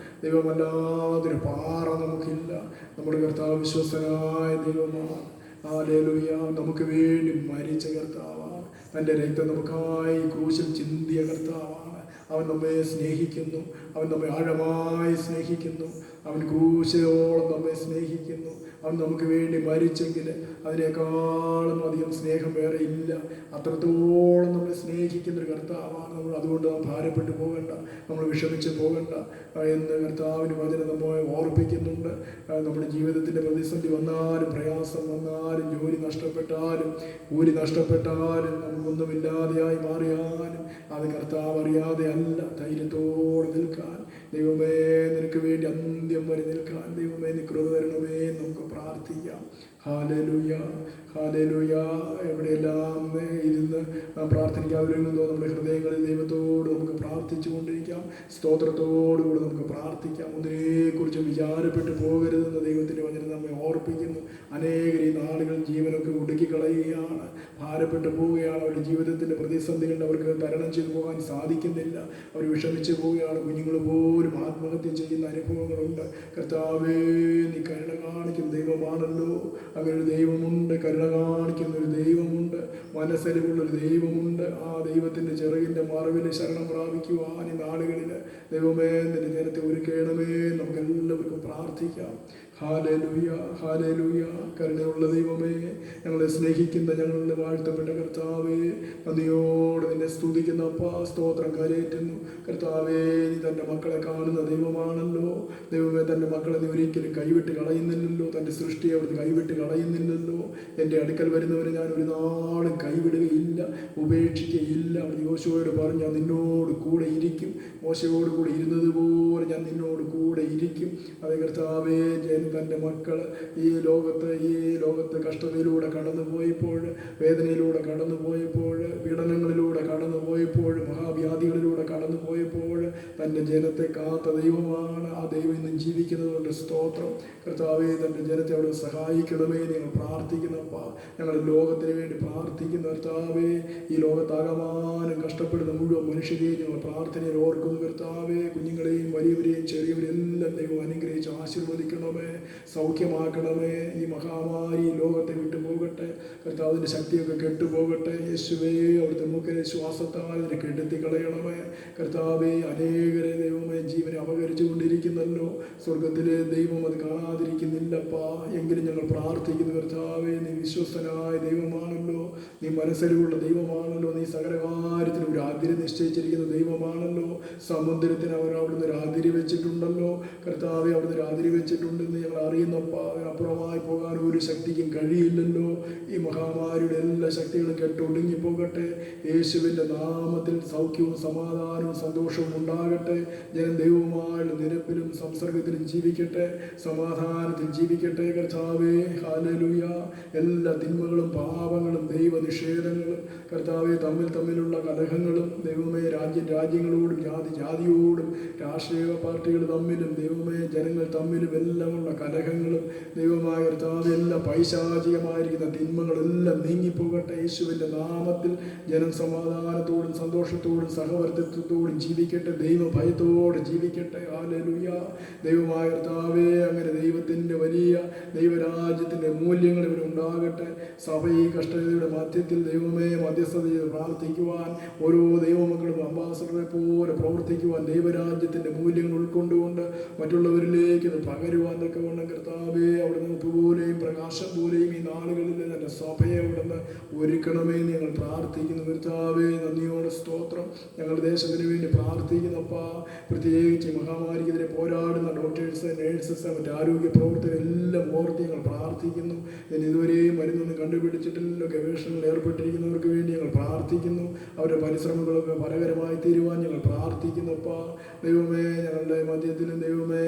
ദൈവമല്ലാതൊരു പാറ നമുക്കില്ല. നമ്മുടെ കർത്താവ് വിശ്വസ്തനായ ദൈവമാണ്. ഹല്ലേലൂയ. നമുക്ക് വേണ്ടി മരിച്ച കർത്താവാണ്. തൻ്റെ രക്തം നമുക്കായി ക്രൂശിൽ ചിന്തിയ കർത്താവാണ്. അവൻ നമ്മെ സ്നേഹിക്കുന്നു, അവൻ നമ്മെ ആഴമായി സ്നേഹിക്കുന്നു, അവൻ ക്രൂശയോളം നമ്മെ സ്നേഹിക്കുന്നു. അവൻ നമുക്ക് വേണ്ടി മരിച്ചെങ്കിൽ അതിനേക്കാളും അധികം സ്നേഹം വേറെ ഇല്ല. അത്രത്തോളം നമ്മളെ സ്നേഹിക്കുന്നൊരു കർത്താവാണ് നമ്മൾ. അതുകൊണ്ട് നാം ഭാരപ്പെട്ടു പോകണ്ട, നമ്മൾ വിഷമിച്ച് പോകണ്ട എന്ന് കർത്താവിന് വചനം നമ്മെ ഓർപ്പിക്കുന്നുണ്ട്. നമ്മുടെ ജീവിതത്തിൻ്റെ പ്രതിസന്ധി വന്നാലും, പ്രയാസം വന്നാലും, ജോലി നഷ്ടപ്പെട്ടാലും, കൂലി നഷ്ടപ്പെട്ടാലും, നമുക്കൊന്നുമില്ലാതെയായി മാറിയാലും അത് കർത്താവ് അറിയാതെ അല്ല. ധൈര്യത്തോടെ നിൽക്കാൻ, ദൈവമേ നിനക്ക് വേണ്ടി അന്ത്യം വരെ നിൽക്കാൻ ദൈവമേ നീ കൃപ തരണമേ നമുക്ക് പ്രാർത്ഥിക്കാം. Hallelujah, hallelujah. എവിടെയെല്ലാം ഇരുന്ന് പ്രാർത്ഥിക്കാതിരുന്നോ നമ്മുടെ ഹൃദയങ്ങളിൽ ദൈവത്തോട് നമുക്ക് പ്രാർത്ഥിച്ചു കൊണ്ടിരിക്കാം. സ്തോത്രത്തോടുകൂടി നമുക്ക് പ്രാർത്ഥിക്കാം. ഒന്നിനെക്കുറിച്ച് വിചാരപ്പെട്ടു പോകരുതെന്ന് ദൈവത്തിൻ്റെ വചനം നമ്മെ ഓർപ്പിക്കുന്നു. അനേകർ ഈ നാളുകൾ ജീവനൊക്കെ ഒടുക്കിക്കളയുകയാണ്, ഭാരപ്പെട്ടു പോവുകയാണ്. അവരുടെ ജീവിതത്തിൻ്റെ പ്രതിസന്ധികൾ അവർക്ക് തരണം ചെയ്തു പോകാൻ സാധിക്കുന്നില്ല. അവർ വിഷമിച്ചു പോവുകയാണ്. കുഞ്ഞുങ്ങൾ പോലും ആത്മഹത്യ ചെയ്യുന്ന അനുഭവങ്ങളുണ്ട്. കർത്താവേ, നീ കരുണ കാണിക്കുന്ന ദൈവമാണല്ലോ. അങ്ങനെ ഒരു ദൈവമുണ്ട്, കരുണ കാണിക്കുന്നൊരു ദൈവമുണ്ട്, മനസ്സലിവുള്ളൊരു ദൈവമുണ്ട്. ആ ദൈവത്തിൻ്റെ ചിറകിൻ്റെ മറവിൽ ശരണം പ്രാപിക്കുവാൻ ഈ നാളുകളിൽ ദൈവമേ നിന്റെ ജനത്തെ ഒരുക്കണമേ നമുക്ക് എല്ലാവർക്കും പ്രാർത്ഥിക്കാം. Hallelujah, hallelujah. കരുണയുള്ള ദൈവമേ, ഞങ്ങളെ സ്നേഹിക്കുന്ന ഞങ്ങളുടെ വാഴ്ത്തപ്പെട്ട കർത്താവേ, നന്ദിയോടെ നിന്നെ സ്തുതിക്കുന്ന അപ്പാ, സ്തോത്രം കരയേറ്റുന്നു. കർത്താവേ, നീ തൻ്റെ മക്കളെ കാണുന്ന ദൈവമാണല്ലോ. ദൈവമേ, തൻ്റെ മക്കളെ നീ ഒരിക്കലും കൈവിട്ട് കളയുന്നില്ലല്ലോ, തൻ്റെ സൃഷ്ടിയെ അവിടുന്ന് കൈവിട്ട് കളയുന്നില്ലല്ലോ. എൻ്റെ അടുക്കൽ വരുന്നവരെ ഞാൻ ഒരു നാളും കൈവിടുകയില്ല, ഉപേക്ഷിക്കുകയില്ല. അവിടെ യോശുവയോട് പറഞ്ഞു, ഞാൻ നിന്നോട് കൂടെ ഇരിക്കും. മോശയോട് കൂടെ ഇരുന്നത് പോലെ ഞാൻ നിന്നോട് കൂടെ ഇരിക്കും. അതേ കർത്താവേ, തൻ്റെ മക്കൾ ഈ ലോകത്ത് കഷ്ടതയിലൂടെ കടന്നു പോയപ്പോൾ, വേദനയിലൂടെ കടന്നു പോയപ്പോൾ, പീഡനങ്ങളിലൂടെ കടന്നു പോയപ്പോൾ, മഹാവ്യാധികളിലൂടെ കടന്നു പോയപ്പോൾ തൻ്റെ ജനത്തെ കാത്ത ദൈവമാണ്. ആ ദൈവം ഇന്നും ജീവിക്കുന്നതുകൊണ്ട് സ്തോത്രം. കർത്താവേ, തൻ്റെ ജനത്തെ അവിടെ സഹായിക്കണമേ ഞങ്ങൾ പ്രാർത്ഥിക്കുന്നപ്പാ. ഞങ്ങൾ ലോകത്തിന് വേണ്ടി പ്രാർത്ഥിക്കുന്ന കർത്താവേ, ഈ ലോകത്താകമാനം കഷ്ടപ്പെടുന്ന മുഴുവൻ മനുഷ്യരെയും ഞങ്ങൾ പ്രാർത്ഥനയിൽ ഓർക്കുന്നു കർത്താവേ. കുഞ്ഞുങ്ങളെയും വലിയവരെയും ചെറിയവരെയും എല്ലാം ദൈവം അനുഗ്രഹിച്ച് ആശീർവദിക്കണമേ, സൗഖ്യമാക്കണമേ. ഈ മഹാമാരി ലോകത്തെ വിട്ടു പോകട്ടെ, കർത്താവിൻ്റെ ശക്തിയൊക്കെ കെട്ടുപോകട്ടെ. യേശുവേ, അവിടുത്തെ മൂക്കിലെ ശ്വാസത്താൽ അതിനെ കെടുത്തി കളയണമേ. കർത്താവേ, അനേകരെ ദൈവമേ ജീവനെ അപകരിച്ചു കൊണ്ടിരിക്കുന്നല്ലോ. സ്വർഗത്തിലെ ദൈവം അത് കാണാതിരിക്കുന്നില്ലപ്പാ. എങ്കിലും ഞങ്ങൾ പ്രാർത്ഥിക്കുന്നു കർത്താവേ, നീ വിശ്വസ്തനായ ദൈവമാണല്ലോ, നീ മനസ്സലിവുള്ള ദൈവമാണല്ലോ, നീ സകല കാര്യത്തിനും ഒരു അതിര് നിശ്ചയിച്ചിരിക്കുന്ന ദൈവമാണല്ലോ. സമുദ്രത്തിന് അവർ അവിടുന്ന് ഒരു അതിര് വെച്ചിട്ടുണ്ടല്ലോ കർത്താവെ, അവിടുന്ന് ഒരു അതിര് വെച്ചിട്ടുണ്ടെന്ന് ഞങ്ങൾ അറിയുന്നപ്പാ. അതിനപ്പുറമായി പോകാൻ ഒരു ശക്തിക്കും കഴിയില്ലല്ലോ. ഈ മഹാമാരിയുടെ എല്ലാ ശക്തികളും കെട്ടൊടുങ്ങിപ്പോകട്ടെ. യേശുവിൻ്റെ നാമത്തിൽ സൗഖ്യവും സമാധാനവും സന്തോഷവും ഉണ്ടാകട്ടെ. ജനം ദൈവവുമായുള്ള നിരപ്പിലും സംസർഗത്തിലും ജീവിക്കട്ടെ, സമാധാനത്തിൽ ജീവിക്കട്ടെ കർത്താവേ. ഹല്ലേലൂയ. എല്ലാ തിന്മകളും പാപങ്ങളും ദൈവനിഷേധങ്ങളും കർത്താവെ, തമ്മിലുള്ള കലഹങ്ങളും ദൈവമേ, രാജ്യങ്ങളോടും ജാതിയോടും രാഷ്ട്രീയ പാർട്ടികൾ തമ്മിലും ദൈവമേ, ജനങ്ങൾ തമ്മിലും എല്ലാമുള്ള കലഹങ്ങളും ദൈവമായ കർത്താവെ, എല്ലാ പൈശാചികമായിരിക്കുന്ന തിന്മകളെല്ലാം നീങ്ങിപ്പോകട്ടെ. യേശുവിൻ്റെ നാമത്തിൽ ജനം സമാധാനത്തോടും സന്തോഷത്തോടും സഹവർത്തിത്വത്തോടും ജീവിക്കട്ടെ, ദൈവഭയത്തോടെ ജീവിക്കട്ടെ. ഹല്ലേലൂയ. ദൈവമായ കർത്താവേ, അങ്ങനെ ദൈവത്തിൻ്റെ വലിയ ദൈവരാജ്യത്തിൻ്റെ മൂല്യങ്ങൾ ഇവരുണ്ടാകട്ടെ. സഭ ഈ കഷ്ടതയുടെ മധ്യത്തിൽ ദൈവമേ മധ്യസ്ഥത ചെയ്ത് പ്രാർത്ഥിക്കുവാൻ, ഓരോ ദൈവമക്കളും അംബാസഡറെ പോലെ പ്രവർത്തിക്കുവാൻ, ദൈവരാജ്യത്തിൻ്റെ മൂല്യങ്ങൾ ഉൾക്കൊണ്ടുകൊണ്ട് മറ്റുള്ളവരിലേക്ക് അത് പകരുവാൻ തക്കവണ്ണം കർത്താവേ അവിടുന്ന് ഉപ്പുപോലെയും പ്രകാശം പോലെയും ഈ നാളുകളിൽ തന്നെ സഭയെ അവിടുന്ന് ഒരുക്കണമേ ഞങ്ങൾ പ്രാർത്ഥിക്കുന്നു കർത്താവേ. നന്ദിയോടെ സ്തോത്രം. ഞങ്ങൾ ദേശത്തിന് വേണ്ടി പ്രാർത്ഥിക്കുന്നപ്പാ. പ്രത്യേകിച്ച് മഹാമാരിക്കെതിരെ പോരാടുന്ന ഡോക്ടേഴ്സ്, നേഴ്സസ്, മറ്റ് ആരോഗ്യ പ്രവർത്തകരെല്ലാം ഓർത്ത് ഞങ്ങൾ പ്രാർത്ഥിക്കുന്നു. ഇതുവരെയും മരുന്നൊന്നും കണ്ടുപിടിച്ചിട്ടില്ല, ഗവേഷണങ്ങളിൽ ഏർപ്പെട്ടിരിക്കുന്നവർക്ക് വേണ്ടി ഞങ്ങൾ പ്രാർത്ഥിക്കുന്നു. അവരുടെ പരിശ്രമങ്ങളൊക്കെ ഫലകരമായി തീരുവാൻ ഞങ്ങൾ പ്രാർത്ഥിക്കുന്നപ്പാ. ദൈവമേ, ഞങ്ങളുടെ മധ്യത്തിലും ദൈവമേ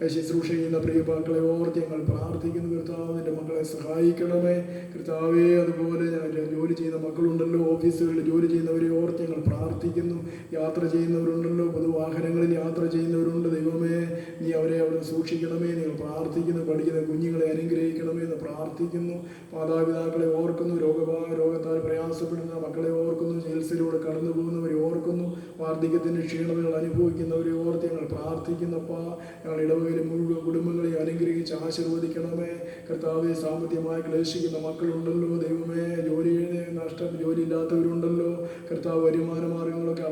ഈ ശുശ്രൂഷ ചെയ്യുന്ന പ്രിയ മക്കളെ ഓർത്ത് ഞങ്ങൾ പ്രാർത്ഥിക്കുന്നു കർത്താവ്. എൻ്റെ മക്കളെ സഹായിക്കണമേ കർത്താവേ. അതുപോലെ ജോലി ചെയ്യുന്ന മക്കളുണ്ടല്ലോ, ഓഫീസുകളിൽ ജോലി ചെയ്യുന്നവരെ ഓർത്ത് ഞങ്ങൾ പ്രാർത്ഥിക്കുന്നു. യാത്ര ചെയ്യുന്നവരുണ്ടല്ലോ, പൊതുവാഹനങ്ങളിൽ യാത്ര ചെയ്യുന്നവരുണ്ട്. ദൈവമേ, നീ അവരെ അവിടെ സൂക്ഷിക്കണമേ ഞങ്ങൾ പ്രാർത്ഥിക്കുന്നു. പഠിക്കുന്ന കുഞ്ഞുങ്ങളെ അനുഗ്രഹിക്കണമേ എന്ന് പ്രാർത്ഥിക്കുന്നു. മാതാപിതാക്കളെ ഓർക്കുന്നു. രോഗത്താൽ പ്രയാസപ്പെടുന്ന മക്കളെ ഓർക്കുന്നു. ചികിത്സയിലൂടെ കടന്നു പോകുന്നവരെ ഓർക്കുന്നു. വാർദ്ധക്യത്തിൻ്റെ ക്ഷീണതകൾ അനുഭവിക്കുന്നവരെ ഓർത്ത് ഞങ്ങൾ പ്രാർത്ഥിക്കുന്നപ്പാ. ഞങ്ങൾ ഇടവകയിലെ മുഴുവൻ കുടുംബങ്ങളെ അനുഗ്രഹിച്ച് ആശീർവദിക്കണമേ കർത്താവെ. സാമ്പത്തികമായി ക്ലേശിക്കുന്ന മക്കളുണ്ടല്ലോ ദൈവമേ, ജോലിയില്ലാത്തവരുണ്ടല്ലോ കർത്താവ്. വരുമാന മാർഗങ്ങളൊക്കെ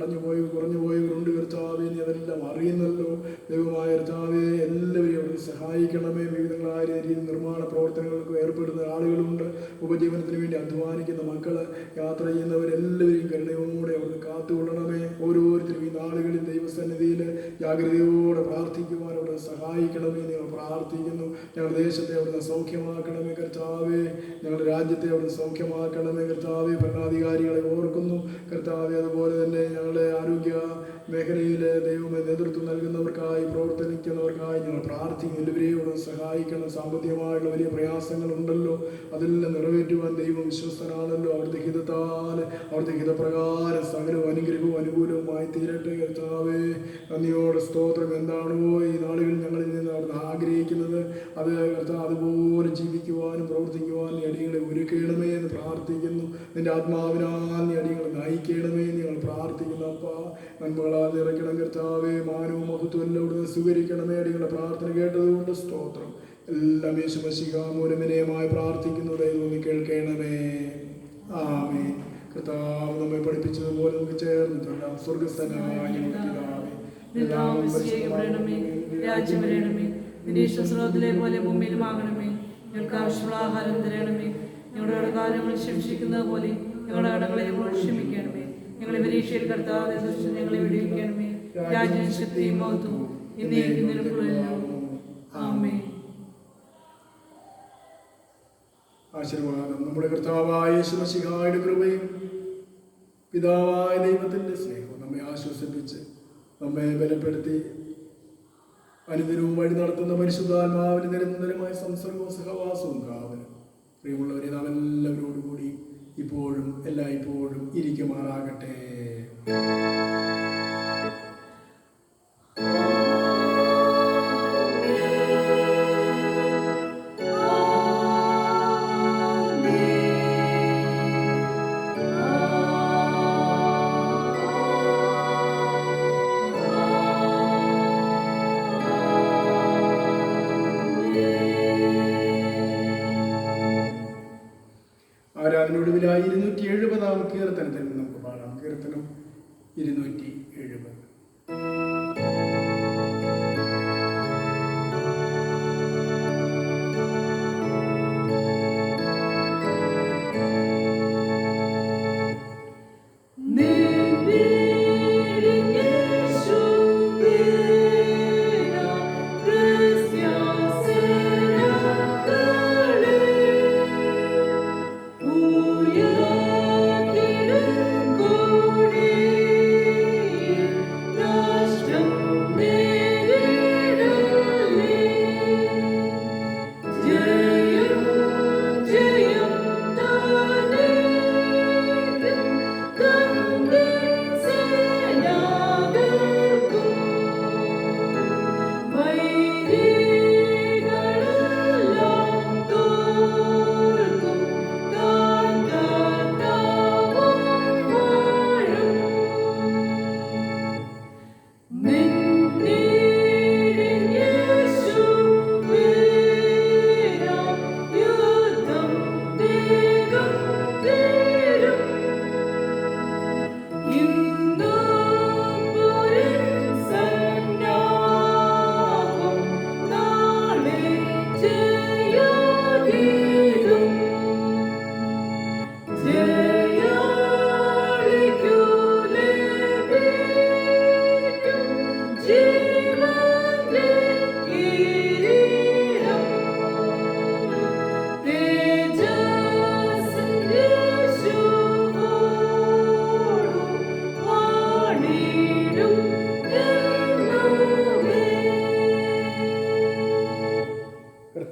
കുറഞ്ഞു പോയവരുണ്ട് കർത്താവെ. നീ അതെല്ലാം അറിയുന്നല്ലോ ദൈവമായ കർത്താവെ. എല്ലാവരെയും അവിടെ സഹായിക്കണമേ. വിവിധങ്ങളായ രീതിയിൽ നിർമ്മാണ പ്രവർത്തനങ്ങൾക്ക് ഏർപ്പെടുന്ന ആളുകളുണ്ട്. ഉപജീവനത്തിന് വേണ്ടി അധ്വാനിക്കുന്ന മക്കൾ, യാത്ര ചെയ്യുന്നവരെല്ലാവരെയും കരുണയോടെ അവിടെ കാത്തുകൊള്ളണമേ. ഓരോരുത്തരും ഈ നാളുകളിൽ ദൈവസന്നിധിയിൽ ജാഗ്രതയോടെ പ്രാർത്ഥിക്കുവാൻ അവിടെ സഹായിക്കണമേ ഞങ്ങൾ പ്രാർത്ഥിക്കുന്നു. ഞങ്ങളുടെ ദേശത്തെ അവിടുന്ന് സൗഖ്യമാക്കണമേ കർത്താവെ. ഞങ്ങളുടെ രാജ്യത്തെ അവിടുന്ന് സൗഖ്യമാക്കണമേ കർത്താവെ. ഭരണാധികാരികളെ ഓർക്കുന്നു കർത്താവെ. അതുപോലെ തന്നെ ഞങ്ങളുടെ ആരോഗ്യ മേഖലയിൽ ദൈവമേ നേതൃത്വം നൽകുന്നവർക്കായി, പ്രവർത്തിക്കുന്നവർക്കായി ഞങ്ങൾ പ്രാർത്ഥിക്കുന്നു. എല്ലാവരെയും അവിടെ സഹായിക്കണം. സാമ്പത്തികമായുള്ള വലിയ പ്രയാസങ്ങളുണ്ടല്ലോ, അതെല്ലാം നിറവേറ്റുവാൻ ദൈവം വിശ്വസ്തനാണല്ലോ. അവിടുത്തെ ഹിതത്താൽ, അവിടുത്തെ ഹിതപ്രകാരം സകലവും അനുഗ്രഹവും അനുകൂലവുമായി തീരട്ടെ കർത്താവേ. നന്ദിയോടെ സ്തോത്രം. എന്താണോ ഈ നാളുകളിൽ ഞങ്ങളിൽ നിന്ന് അവിടുന്ന് ആഗ്രഹിക്കുന്നത് അത് കർത്താവ് അതുപോലെ ജീവിക്കുവാനും പ്രവർത്തിക്കുവാനും നീ അടിയങ്ങളെ ഒരുക്കണമേ എന്ന് പ്രാർത്ഥിക്കുന്നു. നിന്റെ ആത്മാവിനാൽ നീ അടിയങ്ങളെ നയിക്കണമേ എന്ന് ഞങ്ങൾ പ്രാർത്ഥിക്കുന്നു. അപ്പാ, നന്മകളാൽ നിറയ്ക്കണം കർത്താവേ. മാനവും മഹത്വം എല്ലാം അവിടുന്ന് സ്വീകരിക്കണമേ. അടിയങ്ങളുടെ പ്രാർത്ഥന കേട്ടതുകൊണ്ട് സ്തോത്രം. എല്ലാം യേശു മശിഹ മൂലം വിനയമായി പ്രാർത്ഥിക്കുന്നു. ദൈവം നീ കേൾക്കണമേ. ആമേൻ. കർത്താവ് നമ്മെ പഠിപ്പിച്ചതുപോലെ നമുക്ക് ചേർന്ന് ചൊല്ലാം. സ്വർഗ്ഗസ്ഥനായ ഞങ്ങളുടെ പിതാവേ, രാജ്യം വരണമേ. നിന്റെ സ്രോതത്തിലെ പോലെ ഭൂമിയിലുമാകണമേ. ഞങ്ങൾക്ക് ആവശ്യമുള്ള ആഹാരം തരണമേ. ഞങ്ങളുടെ കടക്കാരങ്ങൾ ക്ഷമിക്കുന്നത് പോലെ ഞങ്ങളുടെ കടങ്ങളെ ക്ഷമിക്കണമേ. ഞങ്ങളെ പരീക്ഷയിൽ കർത്താവേ ഞങ്ങളെ വിടുവിക്കണമേ. രാജ്യം, ശക്തിയും മഹത്വവും എന്നേക്കും നിനക്കുള്ളല്ലോ. ആമേൻ. ആശീർവാദം. നമ്മുടെ കർത്താവായ യേശു മശിഹായുടെ കൃപയും പിതാവായ ദൈവത്തിൻ്റെ സ്നേഹവും നമ്മെ ആശ്വസിപ്പിച്ച് നമ്മെ ബലപ്പെടുത്തി അനുദിനവും വഴി നടത്തുന്ന പരിശുദ്ധാത്മാവിന് നിരന്തരമായ സംസർഗവും സഹവാസവും കാവലും പ്രിയമുള്ളവരെ നാം എല്ലാവരോടുകൂടി ഇപ്പോഴും എല്ലായ്പ്പോഴും ഇരിക്കുമാറാകട്ടെ. ആരാധനയൊടുവിലായി 270 കീർത്തനത്തിൽ നമുക്ക് പാടാം. കീർത്തനം 270. Just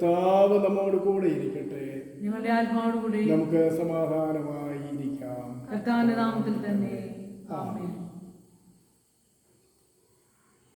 കർത്താവ് നമ്മോട് കൂടെ ഇരിക്കട്ടെ. ഞങ്ങളുടെ ആത്മാവോടുകൂടി നമുക്ക് സമാധാനമായി ഇരിക്കാം. കർത്താവിന്റെ നാമത്തിൽ തന്നെ ആമേൻ.